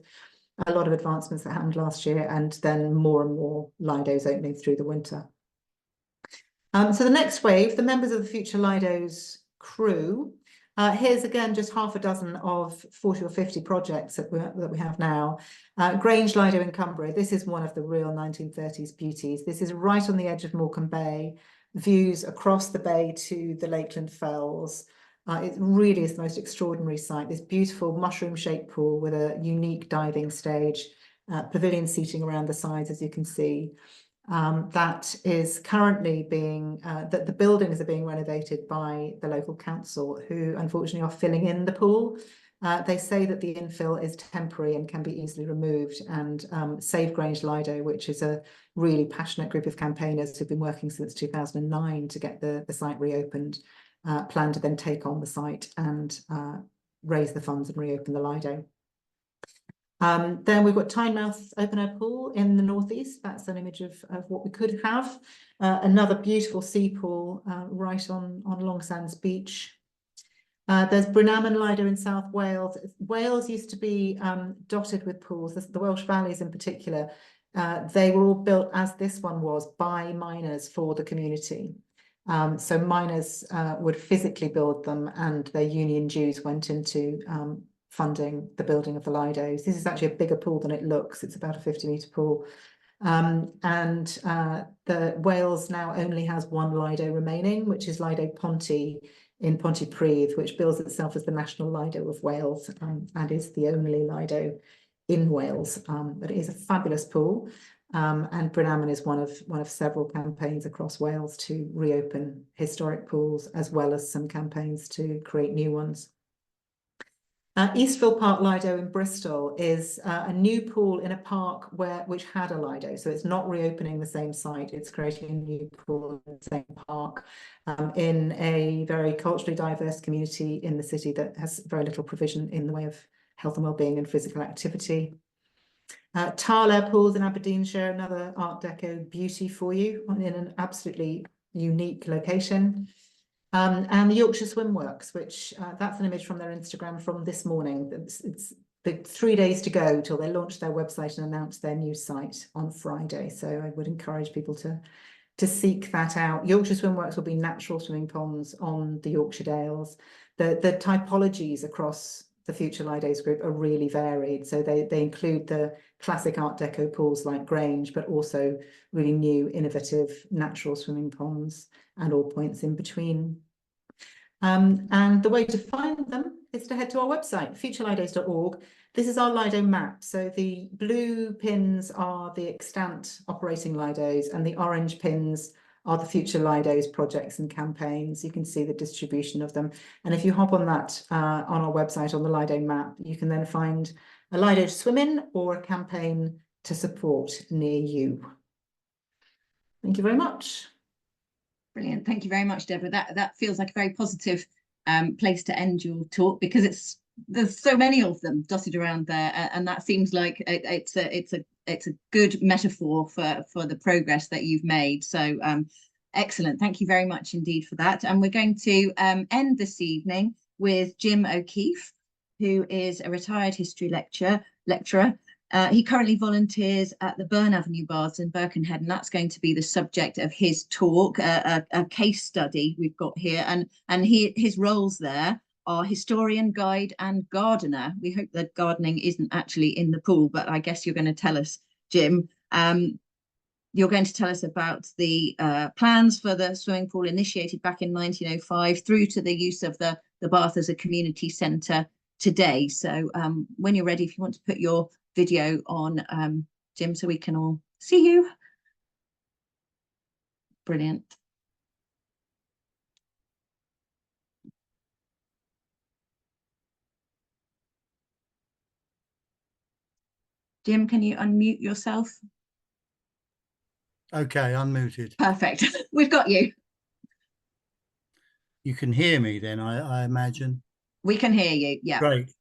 advancements that happened last year, and then more and more Lidos opening through the winter. So the next wave, the members of the Future Lidos crew. Here's again just half a dozen of 40 or 50 projects that we have now. Grange Lido in Cumbria. This is one of the real 1930s beauties. This is right on the edge of Morecambe Bay. Views across the bay to the Lakeland Fells. It really is the most extraordinary site. This beautiful mushroom-shaped pool with a unique diving stage, pavilion seating around the sides, as you can see. That is currently being, that the buildings are being renovated by the local council, who unfortunately are filling in the pool. They say that the infill is temporary and can be easily removed, and Save Grange Lido, which is a really passionate group of campaigners who've been working since 2009 to get the site reopened, plan to then take on the site and raise the funds and reopen the Lido. Then we've got Tynemouth Open Air Pool in the northeast. That's an image of what we could have. Another beautiful sea pool right on Long Sands Beach. There's Bryne Lido in South Wales. Wales used to be dotted with pools, the Welsh Valleys in particular. They were all built, as this one was, by miners for the community. So miners would physically build them, and their union dues went into funding the building of the Lidos. This is actually a bigger pool than it looks. It's about a 50-metre pool. The Wales now only has one Lido remaining, which is Lido Ponty in Pontypridd, which bills itself as the National Lido of Wales, and is the only Lido in Wales. But it is a fabulous pool. And Byrne Avenue is one of several campaigns across Wales to reopen historic pools, as well as some campaigns to create new ones. Eastville Park Lido in Bristol is a new pool in a park which had a Lido. So it's not reopening the same site, it's creating a new pool in the same park in a very culturally diverse community in the city that has very little provision in the way of health and wellbeing and physical activity. Tarlair Pools in Aberdeenshire, another Art Deco beauty for you in an absolutely unique location. And the Yorkshire Swim Works, which that's an image from their Instagram from this morning. It's the 3 days to go till they launch their website and announce their new site on Friday. So I would encourage people to seek that out. Yorkshire Swim Works will be natural swimming ponds on the Yorkshire Dales. The typologies across the Future Lidos group are really varied. So they include the classic Art Deco pools like Grange, but also really new, innovative, natural swimming ponds and all points in between. And the way to find them is to head to our website, futurelidos.org. This is our Lido map. So the blue pins are the extant operating Lidos, and the orange pins are the Future Lidos projects and campaigns. You can see the distribution of them. And if you hop on that on our website, on the Lido map, you can then find a Lido to swim in or a campaign to support near you. Thank you very much. Brilliant. Thank you very much, Deborah. That feels like a very positive place to end your talk, because there's so many of them dotted around there, and that seems like it's a good metaphor for the progress that you've made. So excellent. Thank you very much indeed for that. And we're going to end this evening with Jim O'Keefe, who is a retired history lecturer. He currently volunteers at the Byrne Avenue Baths in Birkenhead, and that's going to be the subject of his talk, a case study we've got here. And his roles there are historian, guide, and gardener. We hope that gardening isn't actually in the pool, but I guess you're going to tell us, Jim. You're going to tell us about the plans for the swimming pool initiated back in 1905 through to the use of the bath as a community centre today. So when you're ready, if you want to put your video on, Jim, so we can all see you. Brilliant. Jim, can you unmute yourself? Okay, unmuted. Perfect. We've got you. You can hear me then, I imagine. We can hear you, yeah. Great.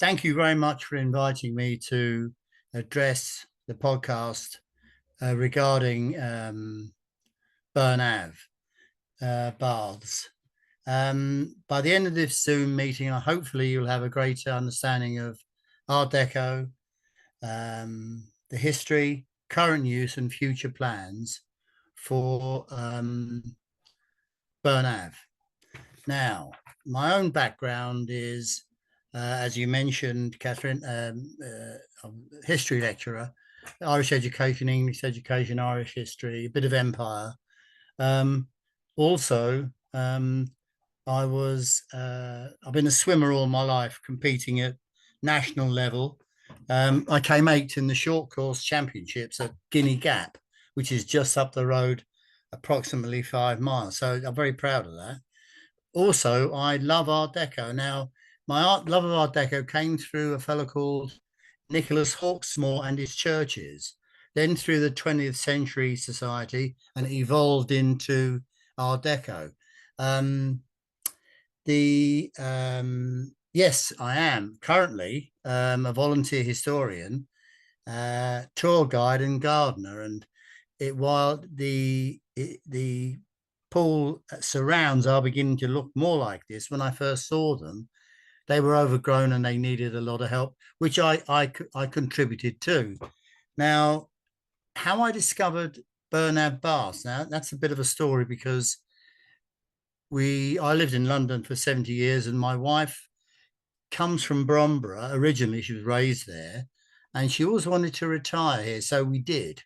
Thank you very much for inviting me to address the podcast regarding Byrne Ave Baths. By the end of this Zoom meeting, hopefully you'll have a greater understanding of Art Deco, the history, current use and future plans for Byrne Ave. Now, my own background is, as you mentioned, Kathryn, history lecturer, Irish education, English education, Irish history, a bit of empire. Also, I've been a swimmer all my life, competing at national level. I came 8th in the short course championships at Guinea Gap, which is just up the road, approximately 5 miles. So I'm very proud of that. Also, I love Art Deco. Now, my love of Art Deco came through a fellow called Nicholas Hawksmoor and his churches, then through the 20th Century Society, and it evolved into Art Deco. Yes, I am currently a volunteer historian, tour guide and gardener, and while the pool surrounds are beginning to look more like this, when I first saw them, they were overgrown and they needed a lot of help, which I contributed to. Now, how I discovered Byrne Avenue Baths. Now, that's a bit of a story because I lived in London for 70 years, and my wife comes from Bromborough. Originally, she was raised there, and she always wanted to retire here, so we did.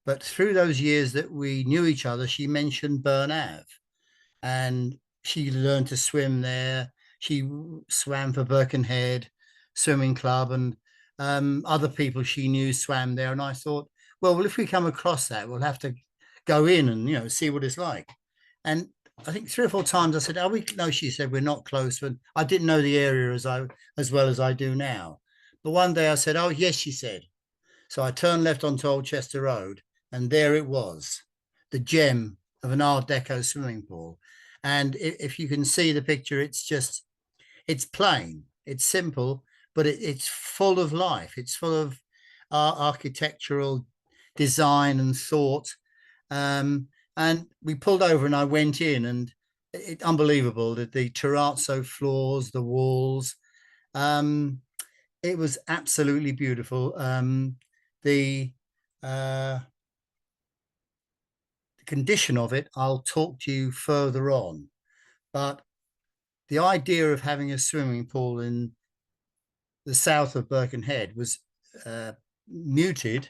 But through those years that we knew each other, she mentioned Byrne Ave, and she learned to swim there. She swam for Birkenhead Swimming Club, and other people she knew swam there. And I thought, well, if we come across that, we'll have to go in and see what it's like. And I think 3 or 4 times I said, "Are we?" No, she said, "We're not close." But I didn't know the area as well as I do now. But one day I said, "Oh, yes," she said. So I turned left onto Old Chester Road, and there it was, the gem of an Art Deco swimming pool. And if you can see the picture, it's plain, it's simple, but it's full of life. It's full of architectural design and thought. And we pulled over and I went in, and it's unbelievable that the terrazzo floors, the walls, it was absolutely beautiful. The condition of it, I'll talk to you further on, but the idea of having a swimming pool in the south of Birkenhead was mooted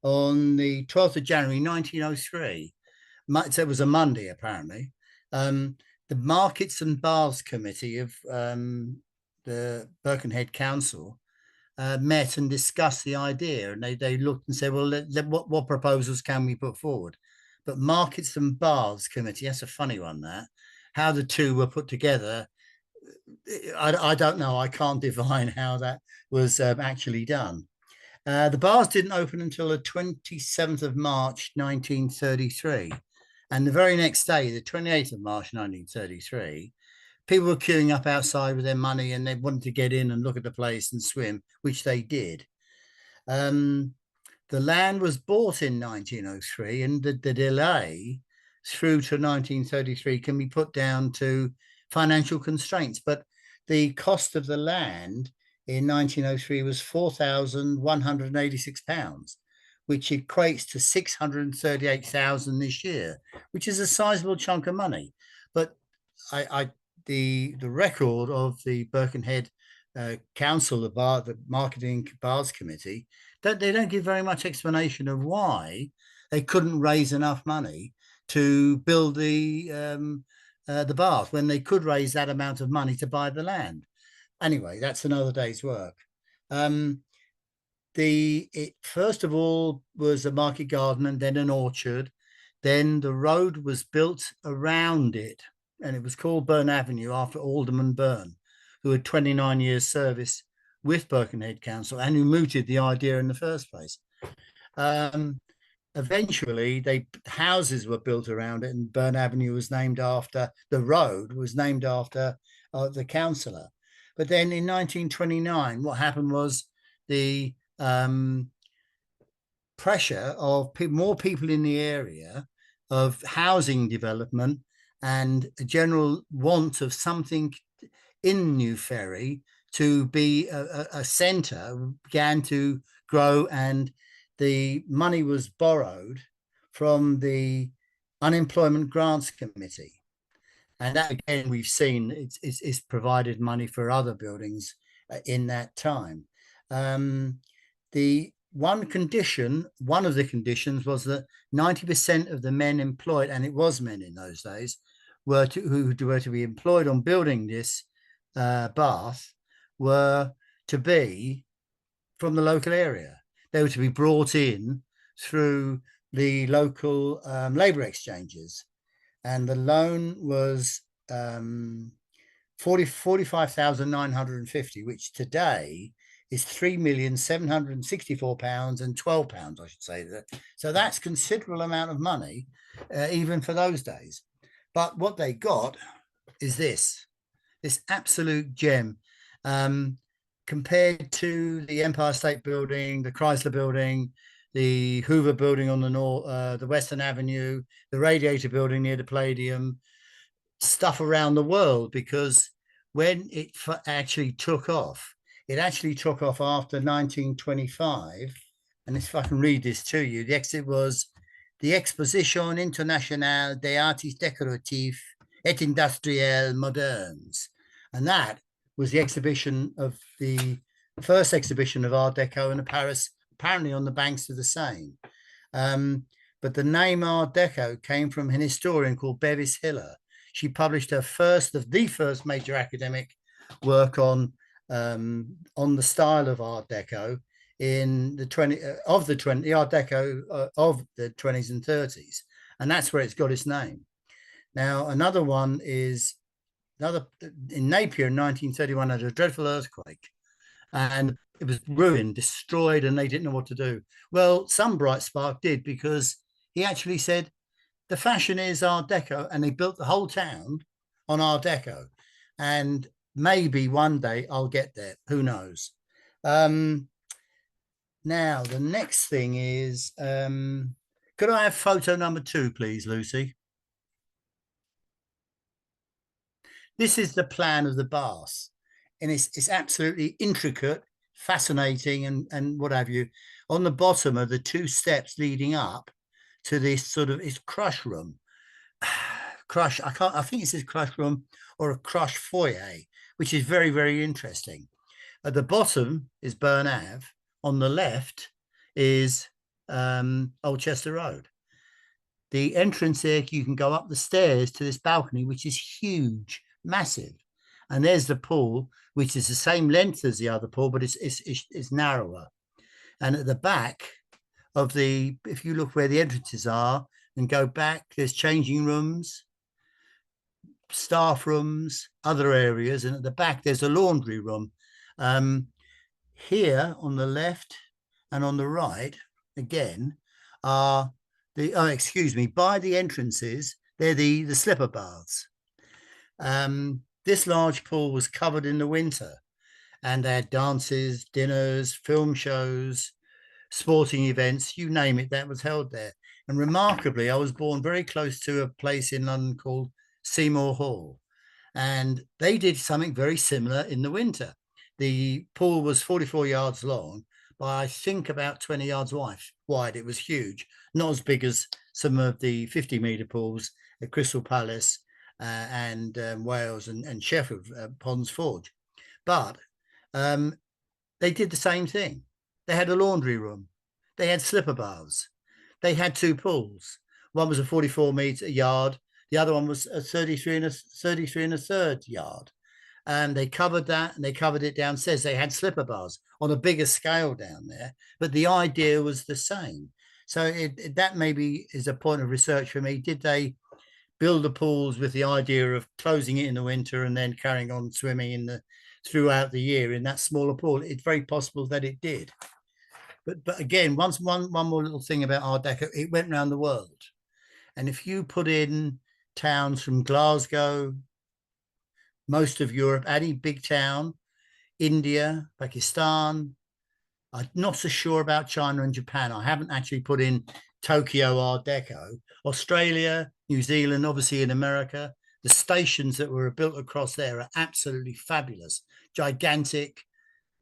on the 12th of January 1903. So it was a Monday, apparently. The Markets and Baths Committee of the Birkenhead Council met and discussed the idea, and they looked and said, well, what proposals can we put forward? But Markets and Baths Committee, that's a funny one, that. How the two were put together, I don't know. I can't divine how that was actually done. The baths didn't open until the 27th of March 1933. And the very next day, the 28th of March 1933, people were queuing up outside with their money, and they wanted to get in and look at the place and swim, which they did. The land was bought in 1903, and the delay through to 1933 can be put down to financial constraints. But the cost of the land in 1903 was £4,186, which equates to 638,000 this year, which is a sizable chunk of money. But the record of the Birkenhead Council, the Marketing Baths Committee, they don't give very much explanation of why they couldn't raise enough money to build the bath when they could raise that amount of money to buy the land. Anyway, that's another day's work. It first of all was a market garden and then an orchard. Then the road was built around it, and it was called Byrne Avenue after Alderman Byrne, who had 29 years service with Birkenhead Council and who mooted the idea in the first place. Eventually, houses were built around it, and Byrne Avenue was named after, the road was named after the councillor. But then in 1929, what happened was the pressure of more people in the area, of housing development, and a general want of something in New Ferry to be a centre began to grow, and the money was borrowed from the Unemployment Grants Committee. And that, again, we've seen it's provided money for other buildings in that time. The one of the conditions was that 90% of the men employed, and it was men in those days, who were to be employed on building this bath, were to be from the local area. They were to be brought in through the local labour exchanges. And the loan was 45,950, which today is £3,764 and £12, I should say. So that's a considerable amount of money, even for those days. But what they got is this absolute gem. Compared to the Empire State Building, the Chrysler Building, the Hoover Building on the north, the Western Avenue, the Radiator Building near the Palladium, stuff around the world, because when it actually took off, after 1925. And if I can read this to you, the exit was the Exposition Internationale des Arts Décoratifs et Industriels Modernes. And that was the exhibition of the first exhibition of Art Deco in Paris, apparently on the banks of the Seine. But the name Art Deco came from an historian called Bevis Hiller. She published her the first major academic work on the style of Art Deco in the Art Deco of the 20s and 30s, and that's where it's got its name. Now, another one is in Napier in 1931 had a dreadful earthquake, and it was ruined, destroyed, and they didn't know what to do. Well, some bright spark did, because he actually said the fashion is Art Deco, and they built the whole town on Art Deco. And maybe one day I'll get there. Who knows? Now, the next thing is, could I have photo number 2, please, Lucy? This is the plan of the baths, and it's absolutely intricate, fascinating, and what have you. On the bottom are the 2 steps leading up to this sort of crush room. I think it says crush room or a crush foyer, which is very, very interesting. At the bottom is Byrne Ave. On the left is Old Chester Road. The entrance there, you can go up the stairs to this balcony, which is huge, massive. And there's the pool, which is the same length as the other pool, but it's narrower. And at the back of if you look where the entrances are and go back, there's changing rooms, staff rooms, other areas. And at the back, there's a laundry room. Here on the left and on the right, again, are by the entrances, they're the slipper baths. This large pool was covered in the winter, and they had dances, dinners, film shows, sporting events, you name it, that was held there. And remarkably, I was born very close to a place in London called Seymour Hall, and they did something very similar in the winter. The pool was 44 yards long, but I think about 20 yards wide. It was huge, not as big as some of the 50-metre pools at Crystal Palace and Wales and Sheffield, Ponds Forge. But they did the same thing. They had a laundry room. They had slipper baths. They had 2 pools. One was a 44-metre yard. The other one was a 33 and a third yard. And they covered that, and they covered it downstairs. They had slipper baths on a bigger scale down there, but the idea was the same. So that maybe is a point of research for me. Did they build the pools with the idea of closing it in the winter and then carrying on swimming throughout the year in that smaller pool? It's very possible that it did. But again, one more little thing about Art Deco, it went around the world. And if you put in towns from Glasgow, most of Europe, any big town, India, Pakistan, I'm not so sure about China and Japan. I haven't actually put in Tokyo Art Deco. Australia, New Zealand, obviously in America, the stations that were built across there are absolutely fabulous, gigantic,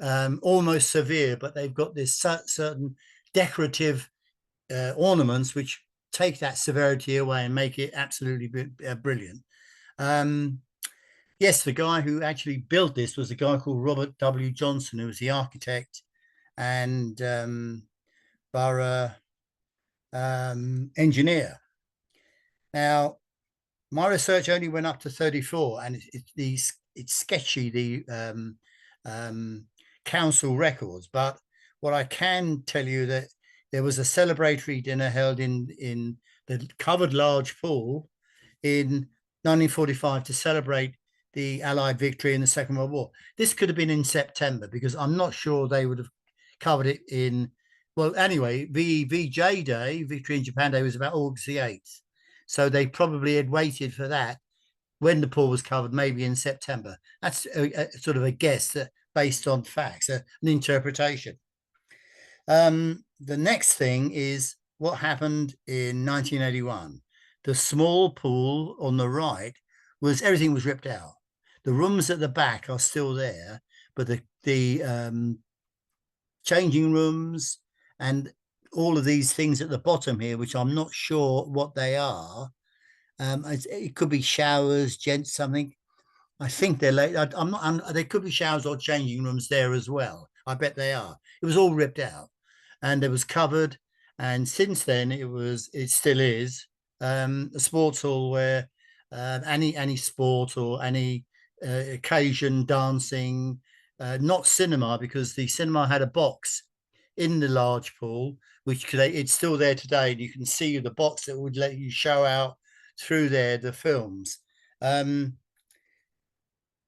almost severe, but they've got this certain decorative ornaments which take that severity away and make it absolutely brilliant. Yes, the guy who actually built this was a guy called Robert W. Johnson, who was the architect and borough engineer. Now, my research only went up to 34, and it's sketchy, the council records. But what I can tell you that there was a celebratory dinner held in the covered large pool in 1945 to celebrate the Allied victory in the Second World War. This could have been in September, because I'm not sure they would have covered it in, well, anyway, VJ Day, Victory in Japan Day, was about August the 8th. So they probably had waited for that when the pool was covered, maybe in September. That's a sort of a guess based on facts, an interpretation. The next thing is what happened in 1981. The small pool on the right everything was ripped out. The rooms at the back are still there, but the changing rooms and all of these things at the bottom here, which I'm not sure what they are. It could be showers, gents, something. I think they're late. I'm not. There could be showers or changing rooms there as well. I bet they are. It was all ripped out, and it was covered. And since then, it still is a sports hall where any sport or any occasion, dancing, not cinema, because the cinema had a box in the large pool, which it's still there today, and you can see the box that would let you show out through there the films.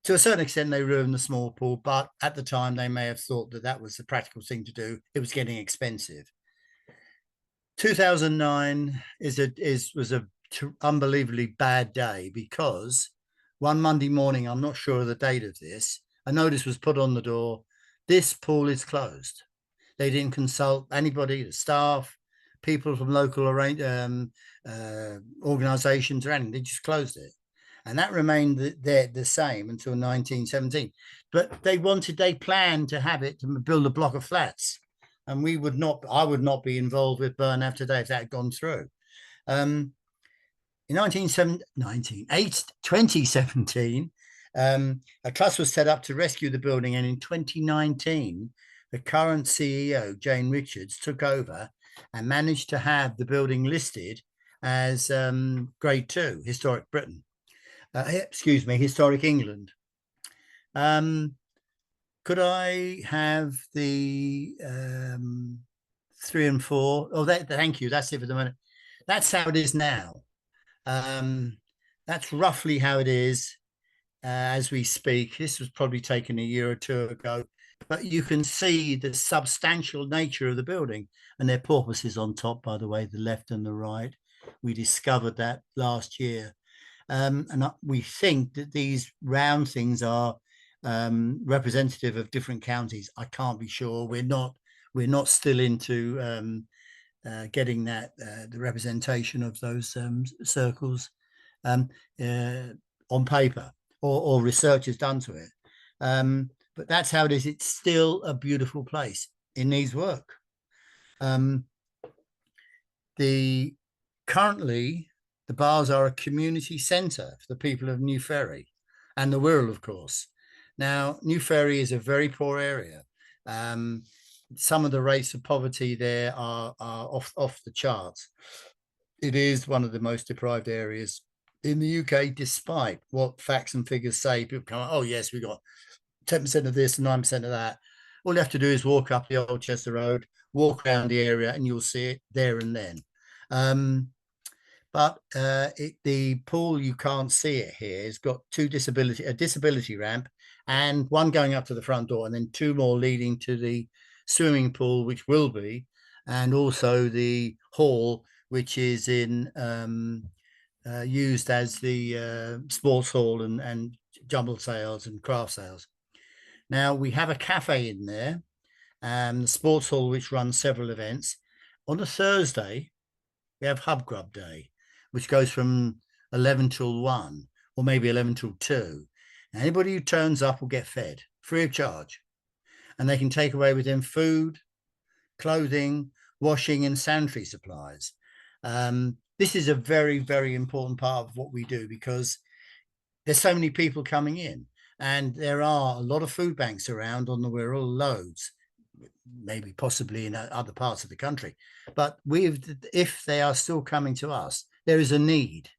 To a certain extent, they ruined the small pool, but at the time they may have thought that that was the practical thing to do. It was getting expensive. 2009 was a unbelievably bad day, because one Monday morning, I'm not sure of the date of this, a notice was put on the door: this pool is closed. They didn't consult anybody, the staff, people from local organizations or anything. They just closed it. And that remained there the same until 1917. But they planned to have it, to build a block of flats. And I would not be involved with Byrne Ave today if that had gone through. In 2017, a trust was set up to rescue the building. And in 2019, the current CEO, Jane Richards, took over and managed to have the building listed as Grade 2, Historic Britain. Historic England. Could I have the 3 and 4? Oh, thank you. That's it for the moment. That's how it is now. That's roughly how it is as we speak. This was probably taken a year or two ago, but you can see the substantial nature of the building, and their porpoises on top, by the way, the left and the right. We discovered that last year. And we think that these round things are representative of different counties. I can't be sure. We're not still into getting that the representation of those circles on paper or research is done to it. But that's how it is. It's still a beautiful place. It needs work. Currently, the bars are a community centre for the people of New Ferry and the Wirral, of course. Now, New Ferry is a very poor area. Some of the rates of poverty there are off the charts. It is one of the most deprived areas in the UK, despite what facts and figures say. People come, oh yes, we got 10% of this and 9% of that. All you have to do is walk up the Old Chester Road, walk around the area, and you'll see it there and then. But the pool, you can't see it here. It's got a disability ramp, and one going up to the front door, and then 2 more leading to the swimming pool, which will be, and also the hall, which is used as the sports hall and jumble sales and craft sales. Now, we have a cafe in there, the sports hall, which runs several events. On a Thursday, we have Hub Grub Day, which goes from 11 till 1, or maybe 11 till 2. Anybody who turns up will get fed free of charge. And they can take away with them food, clothing, washing, and sanitary supplies. This is a very, very important part of what we do, because there's so many people coming in, and there are a lot of food banks around on the Wirral, loads, maybe possibly in other parts of the country. But if they are still coming to us, there is a need.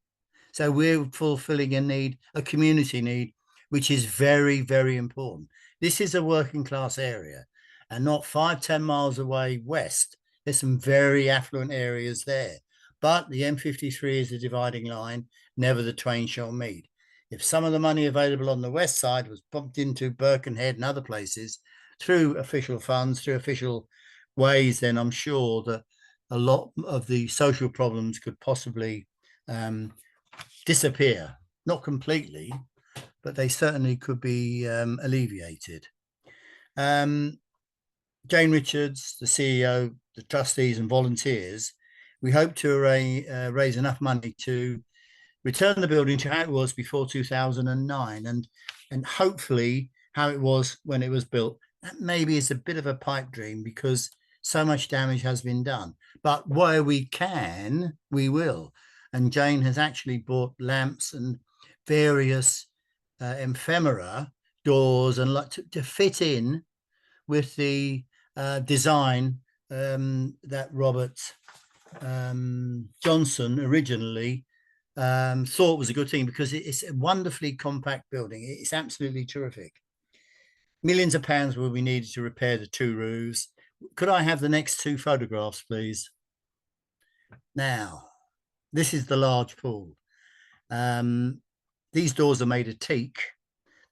So we're fulfilling a need, a community need, which is very, very important. This is a working class area, and not 5-10 miles away west, there's some very affluent areas there. But the M53 is the dividing line. Never the twain shall meet. If some of the money available on the west side was pumped into Birkenhead and other places through official funds, through official ways, then I'm sure that a lot of the social problems could possibly disappear. Not completely, but they certainly could be alleviated. Jane Richards, the CEO, the trustees and volunteers, we hope to raise enough money to return the building to how it was before 2009, and hopefully how it was when it was built. That maybe is a bit of a pipe dream, because so much damage has been done. But where we can, we will. And Jane has actually bought lamps and various ephemera doors and to fit in with the design that Robert Johnson originally thought was a good thing, because it's a wonderfully compact building. It's absolutely terrific. Millions of pounds will be needed to repair the 2 roofs. Could I have the next 2 photographs, please? Now, this is the large pool. These doors are made of teak.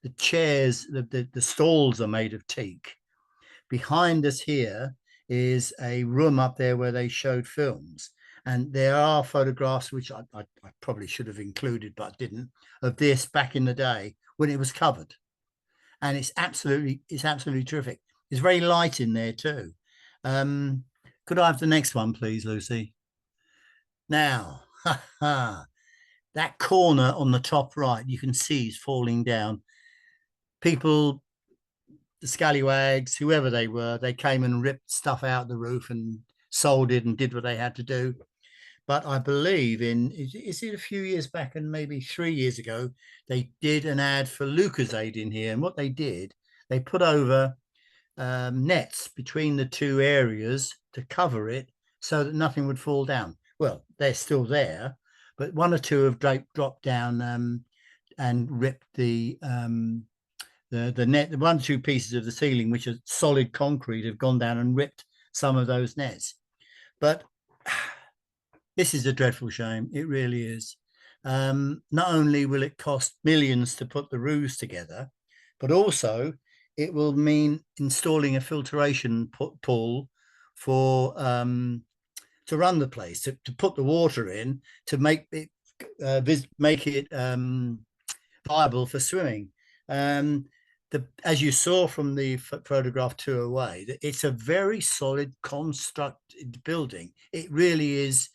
The chairs, the stalls are made of teak. Behind us here is a room up there where they showed films. And there are photographs, which I probably should have included, but didn't, of this back in the day when it was covered. And it's absolutely terrific. It's very light in there too. Could I have the next one, please, Lucy? Now, that corner on the top right, you can see is falling down. People, the scallywags, whoever they were, they came and ripped stuff out the roof and sold it and did what they had to do. But I believe is it a few years back, and maybe 3 years ago, they did an ad for Lucozade in here. And what they did, they put over nets between the 2 areas to cover it so that nothing would fall down. Well, they're still there, but 1 or 2 have dropped down and ripped the net. The 1 or 2 pieces of the ceiling, which are solid concrete, have gone down and ripped some of those nets. But this is a dreadful shame. It really is. Not only will it cost millions to put the roofs together, but also it will mean installing a filtration pool for to run the place, to put the water in, to make it viable for swimming. As you saw from the photograph 2 away, it's a very solid constructed building. It really is.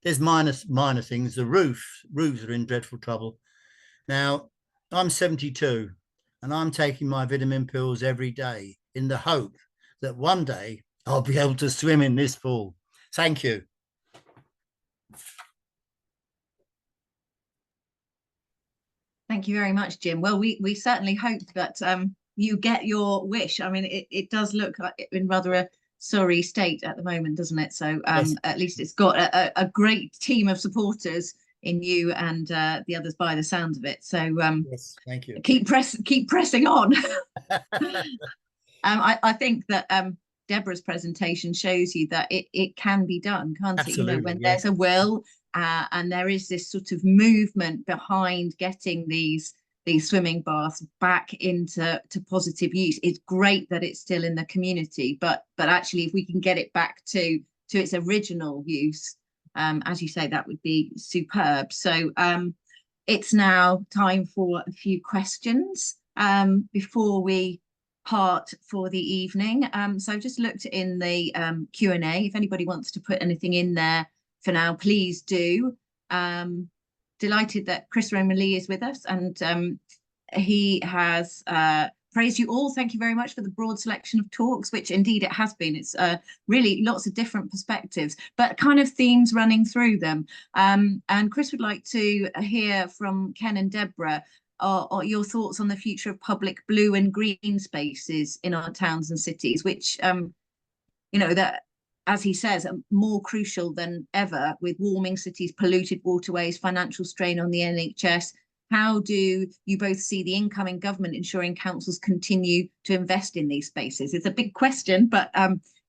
There's minor things. The roofs are in dreadful trouble. Now, I'm 72 and I'm taking my vitamin pills every day in the hope that one day I'll be able to swim in this pool. Thank you. Thank you very much, Jim. Well, we certainly hope that you get your wish. I mean, it does look in rather a sorry state at the moment, doesn't it? So yes. At least it's got a great team of supporters in you and the others by the sounds of it. So yes, thank you. Keep pressing on. I think that Deborah's presentation shows you that it can be done, can't it? You know, when there's a will and there is this sort of movement behind getting these swimming baths back into positive use. It's great that it's still in the community, but actually if we can get it back to its original use, as you say, that would be superb. So it's now time for a few questions before we part for the evening. So I've just looked in the Q&A. If anybody wants to put anything in there for now, please do. Delighted that Chris Roman-Lee is with us, and he has praised you all. Thank you very much for the broad selection of talks, which indeed it has been. It's really lots of different perspectives, but kind of themes running through them. And Chris would like to hear from Ken and Deborah your thoughts on the future of public blue and green spaces in our towns and cities, which, you know, that, as he says, are more crucial than ever with warming cities, polluted waterways, financial strain on the NHS. How do you both see the incoming government ensuring councils continue to invest in these spaces? It's a big question, but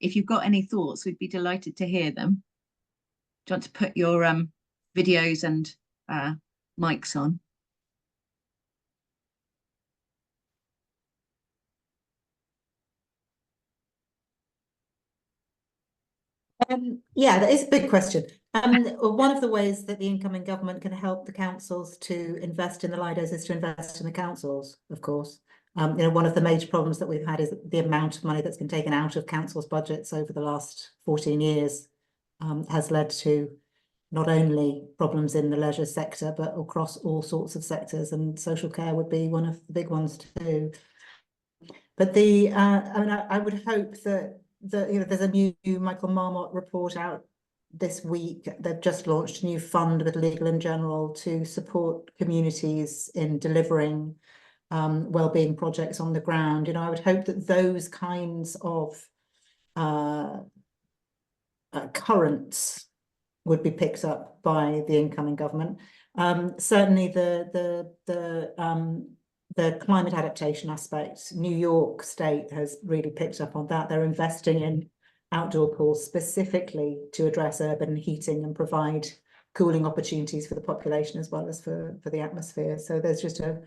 if you've got any thoughts, we'd be delighted to hear them. Do you want to put your videos and mics on? Yeah, that is a big question. One of the ways that the incoming government can help the councils to invest in the Lidos is to invest in the councils, of course. You know, one of the major problems that we've had is the amount of money that's been taken out of councils' budgets over the last 14 years has led to not only problems in the leisure sector, but across all sorts of sectors, and social care would be one of the big ones too. But I mean, I would hope that there's a new Michael Marmot report out this week. They've just launched a new fund with Legal and General to support communities in delivering wellbeing projects on the ground. You know, I would hope that those kinds of currents would be picked up by the incoming government. Certainly the climate adaptation aspect, New York State has really picked up on that. They're investing in outdoor pools specifically to address urban heating and provide cooling opportunities for the population as well as for the atmosphere. So there's just a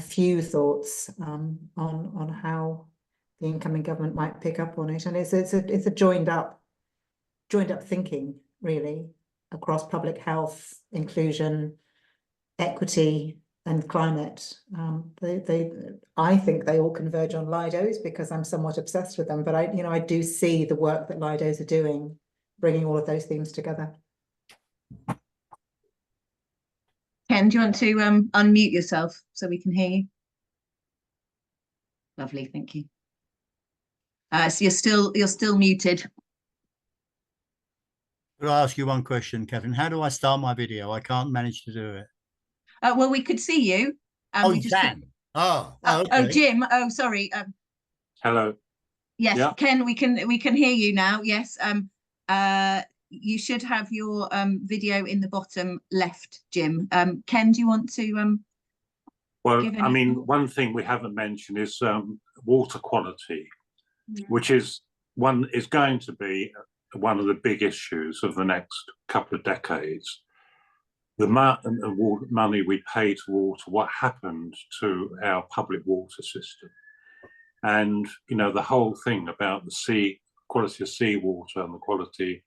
few thoughts on how the incoming government might pick up on it, and it's a joined up thinking really across public health, inclusion, equity, and climate. I think they all converge on Lidos because I'm somewhat obsessed with them, but I do see the work that Lidos are doing, bringing all of those themes together. Ken, do you want to unmute yourself so we can hear you? Lovely, thank you. So you're still muted. Could I ask you one question, Kathryn? How do I start my video? I can't manage to do it. Well, we could see you. Oh, you can. Oh, okay. Oh, Jim. Oh, sorry. Hello. Yes, yeah. Ken, we can hear you now. Yes. You should have your video in the bottom left, Jim. Ken, do you want to well, I mean, one thing we haven't mentioned is water quality, which is going to be one of the big issues of the next couple of decades. The money we pay to water, what happened to our public water system, and the whole thing about the quality of seawater and the quality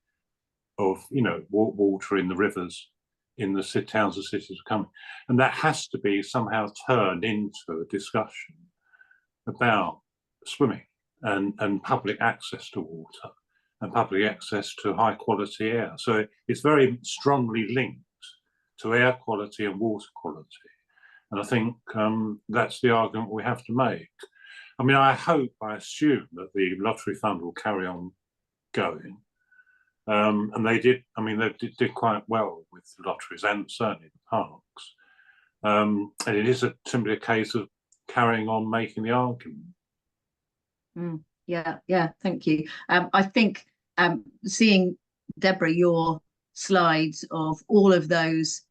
of water in the rivers in the towns and cities are coming, and that has to be somehow turned into a discussion about swimming and public access to water and public access to high quality air. So it's very strongly linked to air quality and water quality. And I think that's the argument we have to make. I mean, I assume that the lottery fund will carry on going. And they did did quite well with the lotteries and certainly the parks. And it is simply a case of carrying on making the argument. Yeah, thank you. I think seeing, Deborah, your slides of all of those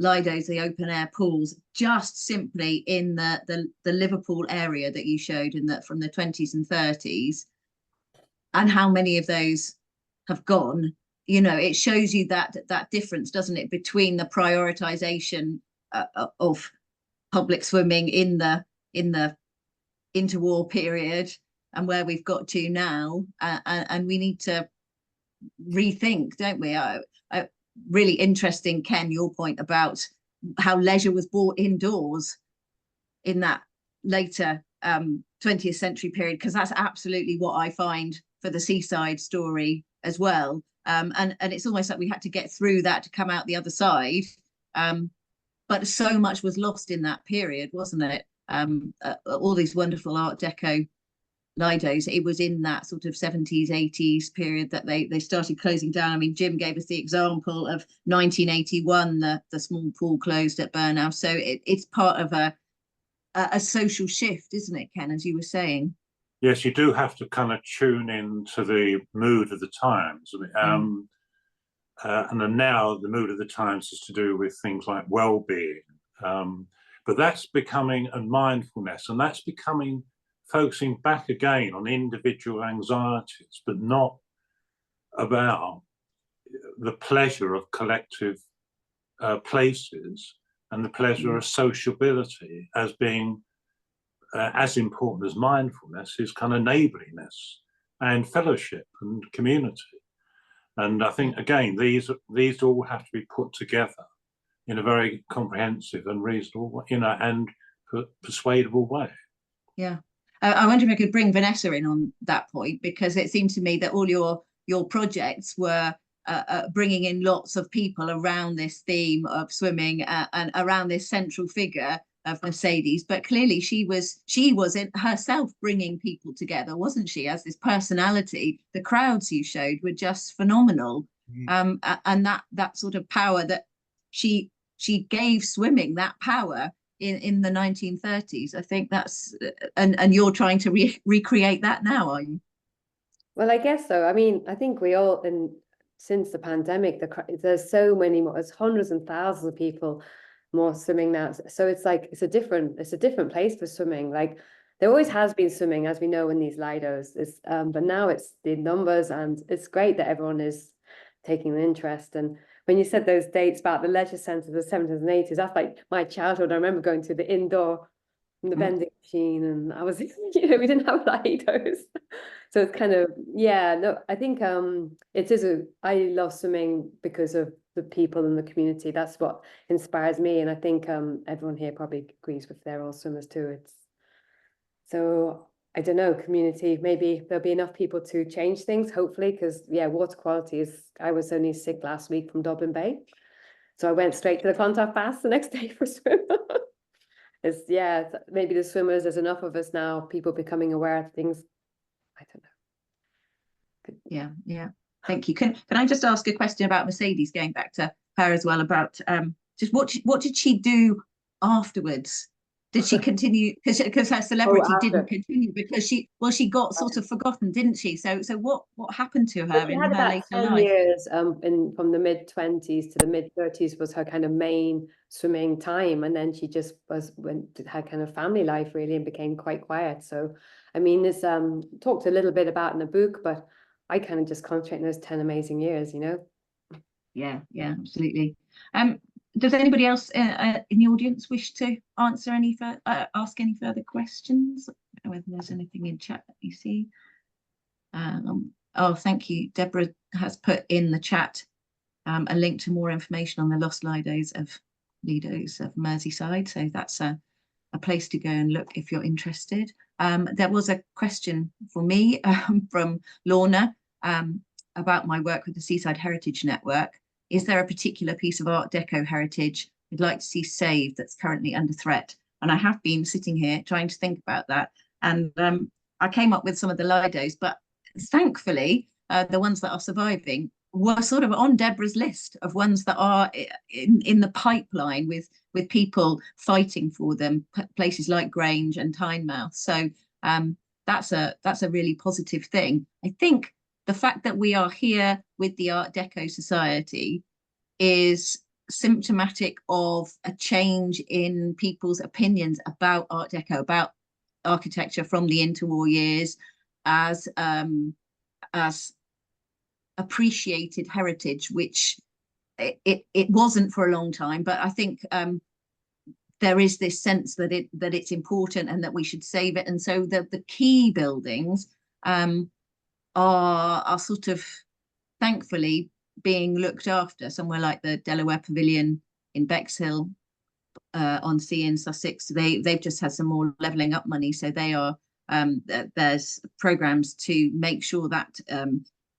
Lidos, the open air pools, just simply in the Liverpool area that you showed from the 20s and 30s, and how many of those have gone, it shows you that difference, doesn't it, between the prioritization of public swimming in the interwar period and where we've got to now, and we need to rethink, don't we? Really interesting, Ken, your point about how leisure was brought indoors in that later 20th century period, because that's absolutely what I find for the seaside story as well. And it's almost like we had to get through that to come out the other side. But so much was lost in that period, wasn't it? All these wonderful Art Deco Lidos, it was in that sort of 70s, 80s period that they started closing down. I mean, Jim gave us the example of 1981, the small pool closed at Byrne Avenue. So it's part of a social shift, isn't it, Ken, as you were saying? Yes, you do have to kind of tune in to the mood of the times. And then now the mood of the times is to do with things like well-being. But that's becoming, and mindfulness, and that's becoming focusing back again on individual anxieties, but not about the pleasure of collective places and the pleasure of sociability as being as important as mindfulness is kind of neighborliness and fellowship and community. And I think, again, these all have to be put together in a very comprehensive and reasonable, and persuadable way. Yeah. I wonder if I could bring Vanessa in on that point, because it seemed to me that all your projects were bringing in lots of people around this theme of swimming and around this central figure Mercedes, but clearly she was in herself bringing people together, wasn't she? As this personality, the crowds you showed were just phenomenal, and that sort of power that she gave swimming, that power in the 1930s. I think that's and you're trying to recreate that now, are you? Well, I guess so. I mean, I think we all, and since the pandemic, there's so many more, there's hundreds and thousands of people more swimming now. So it's like it's a different place for swimming. Like there always has been swimming, as we know, in these Lidos. But now it's the numbers, and it's great that everyone is taking an interest. And when you said those dates about the leisure centre, the 70s and 80s, that's like my childhood. I remember going to the indoor, the vending machine, and I was, we didn't have Lidos. So it's kind of, yeah, no, I think I love swimming because of the people in the community. That's what inspires me. And I think everyone here probably agrees with, they're all swimmers too. So I don't know, community, maybe there'll be enough people to change things, hopefully, because yeah, water quality is, I was only sick last week from Dublin Bay. So I went straight to the contact baths the next day for swim. Yeah, maybe the swimmers, there's enough of us now, people becoming aware of things. I don't know. Yeah. Thank you. Can I just ask a question about Mercedes, going back to her as well, about just what did she do afterwards? Did she continue, because her celebrity didn't continue because she got sort of forgotten, didn't she? So what happened to her in her later 10 life? years from the mid-20s to the mid-30s was her kind of main swimming time, and then she just went to her kind of family life really and became quite quiet. So I mean, this talked a little bit about in the book, but I kind of just concentrate on those 10 amazing years, you know. Yeah, absolutely. Does anybody else in the audience wish to answer ask any further questions? I don't know whether there's anything in chat that you see. Oh, thank you. Deborah has put in the chat a link to more information on the lost Lidos of Merseyside. So that's a place to go and look if you're interested. There was a question for me from Lorna about my work with the Seaside Heritage Network. Is there a particular piece of Art Deco heritage you'd like to see saved that's currently under threat? And I have been sitting here trying to think about that. And I came up with some of the Lidos, but thankfully, the ones that are surviving were sort of on Deborah's list of ones that are in the pipeline with people fighting for them, places like Grange and Tynemouth. So that's a really positive thing. I think the fact that we are here with the Art Deco Society is symptomatic of a change in people's opinions about Art Deco, about architecture from the interwar years as appreciated heritage, which it wasn't for a long time. But I think there is this sense that it's important and that we should save it. And so the key buildings are sort of thankfully being looked after. Somewhere like the Delaware Pavilion in Bexhill on Sea in Sussex, they've just had some more levelling up money, so they are there's programs to make sure that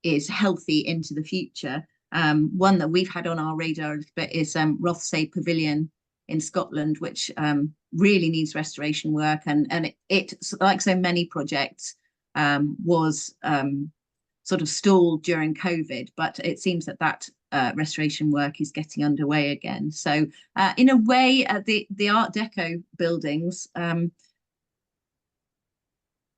is healthy into the future. One that we've had on our radar a little bit is Rothsay Pavilion in Scotland, which really needs restoration work, and it like so many projects was sort of stalled during COVID, but it seems that restoration work is getting underway again. So in a way, the Art Deco buildings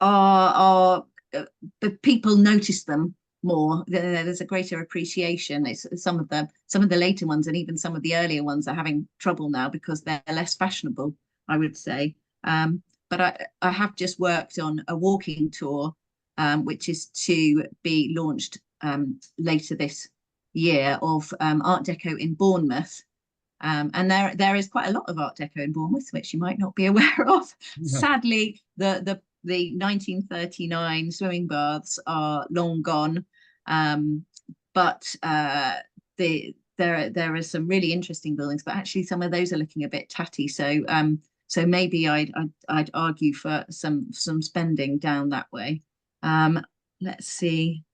are the people notice them more. There's a greater appreciation. It's some of the later ones and even some of the earlier ones are having trouble now because they're less fashionable, I would say. But I have just worked on a walking tour, which is to be launched later this year, of Art Deco in Bournemouth. And there is quite a lot of Art Deco in Bournemouth, which you might not be aware of. Yeah. Sadly, the 1939 swimming baths are long gone, but there are some really interesting buildings, but actually some of those are looking a bit tatty. So maybe I'd argue for some spending down that way. Let's see.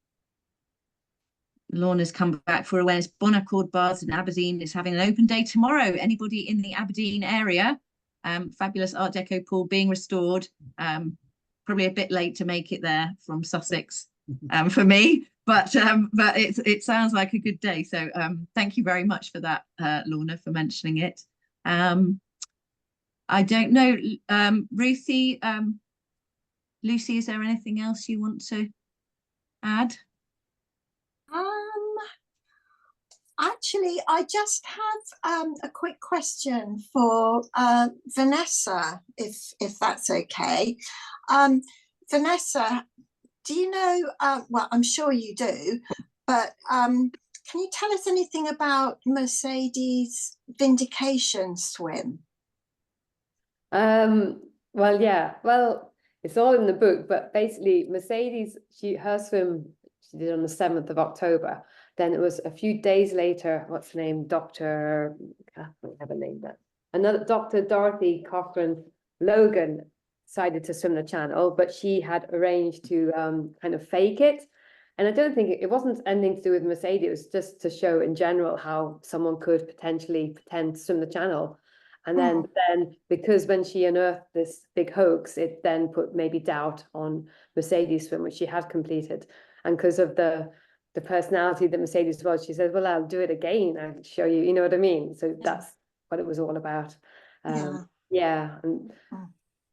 Lorna's come back for awareness. Bonaccord Baths in Aberdeen is having an open day tomorrow. Anybody in the Aberdeen area fabulous Art Deco pool being restored. Probably a bit late to make it there from Sussex for me, but it sounds like a good day. So thank you very much for that, Lorna, for mentioning it. I don't know, Ruthie, Lucy, is there anything else you want to add? Actually, I just have a quick question for Vanessa, if that's okay. Vanessa, do you know, well, I'm sure you do, but can you tell us anything about Mercedes' Vindication swim? Well, yeah, well, it's all in the book, but basically Mercedes, her swim she did on the 7th of October. Then it was a few days later, what's her name? Dr. Kathryn, have a name that. Another Dr. Dorothy Kathryn Logan decided to swim the channel, but she had arranged to kind of fake it. And I don't think it wasn't anything to do with Mercedes, it was just to show in general how someone could potentially pretend to swim the channel. And then because when she unearthed this big hoax, it then put maybe doubt on Mercedes' swim, which she had completed. And because of the personality that Mercedes was, she said, well, I'll do it again. I'll show you, you know what I mean? So that's what it was all about. Yeah. And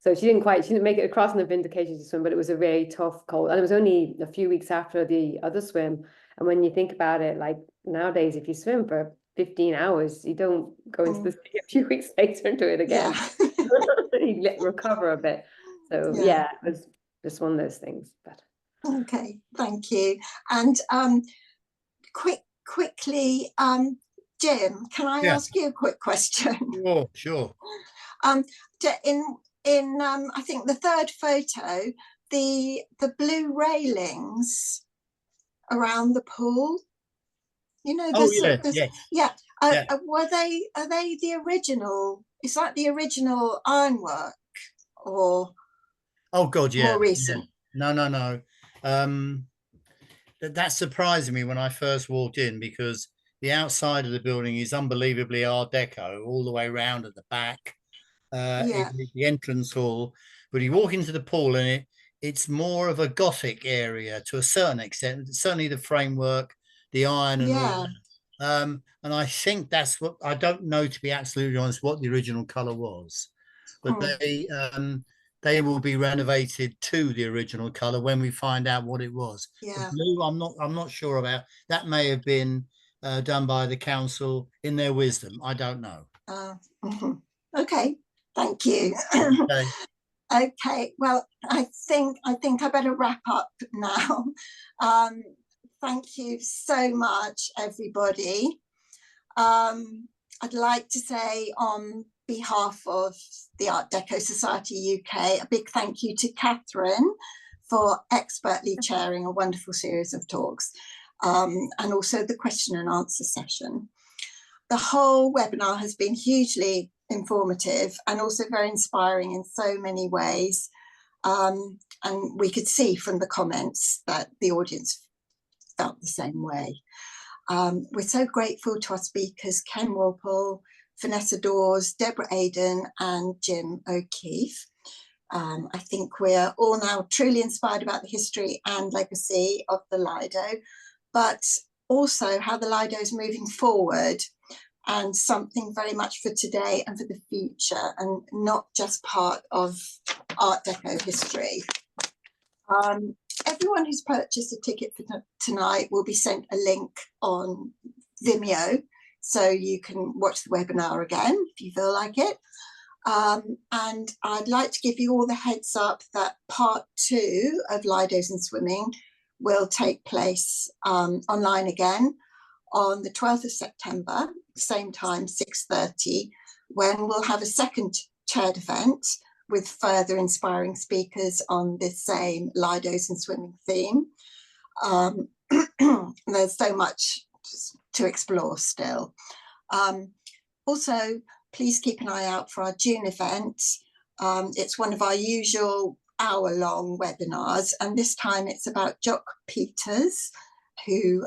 so she didn't make it across in the Vindication swim, but it was a very tough cold. And it was only a few weeks after the other swim. And when you think about it, like nowadays, if you swim for 15 hours, you don't go into the sea a few weeks later and do it again. You recover a bit. So yeah, it was just one of those things. But okay, thank you. And quickly, Jim, can I ask you a quick question? Sure. In I think the third photo, the blue railings around the pool, you know, are they the original? Is that the original ironwork or more recent? No. That surprised me when I first walked in, because the outside of the building is unbelievably Art Deco all the way around at the back. The entrance hall, but you walk into the pool and it's more of a Gothic area to a certain extent. Certainly the framework, the iron and all that. And I think that's what, I don't know, to be absolutely honest, what the original color was, but they will be renovated to the original color when we find out what it was. The blue, I'm not sure about. That may have been done by the council in their wisdom. I don't know. Okay, thank you. Okay, well, I think I better wrap up now. Thank you so much, everybody. I'd like to say on behalf of the Art Deco Society UK, a big thank you to Kathryn for expertly chairing a wonderful series of talks, and also the question and answer session. The whole webinar has been hugely informative and also very inspiring in so many ways. And we could see from the comments that the audience felt the same way. We're so grateful to our speakers, Ken Worpole, Vanessa Daws, Deborah Aydon and Jim O'Keefe. I think we're all now truly inspired about the history and legacy of the Lido, but also how the Lido is moving forward, and something very much for today and for the future, and not just part of Art Deco history. Everyone who's purchased a ticket for tonight will be sent a link on Vimeo, so you can watch the webinar again if you feel like it. And I'd like to give you all the heads up that part 2 of Lidos and Swimming will take place online again on the 12th of September, same time, 6:30, when we'll have a second chaired event with further inspiring speakers on this same Lidos and Swimming theme. There's so much to explore still. Also, please keep an eye out for our June event. It's one of our usual hour-long webinars, and this time it's about Jock Peters, who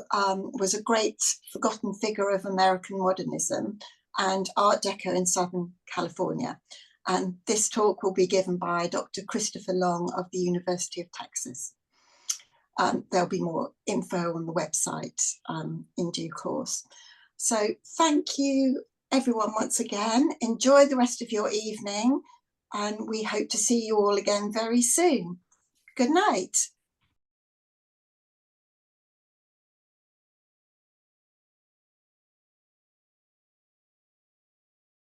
was a great forgotten figure of American modernism and Art Deco in Southern California. And this talk will be given by Dr. Christopher Long of the University of Texas. There'll be more info on the website in due course. So thank you everyone once again. Enjoy the rest of your evening, and we hope to see you all again very soon. Good night.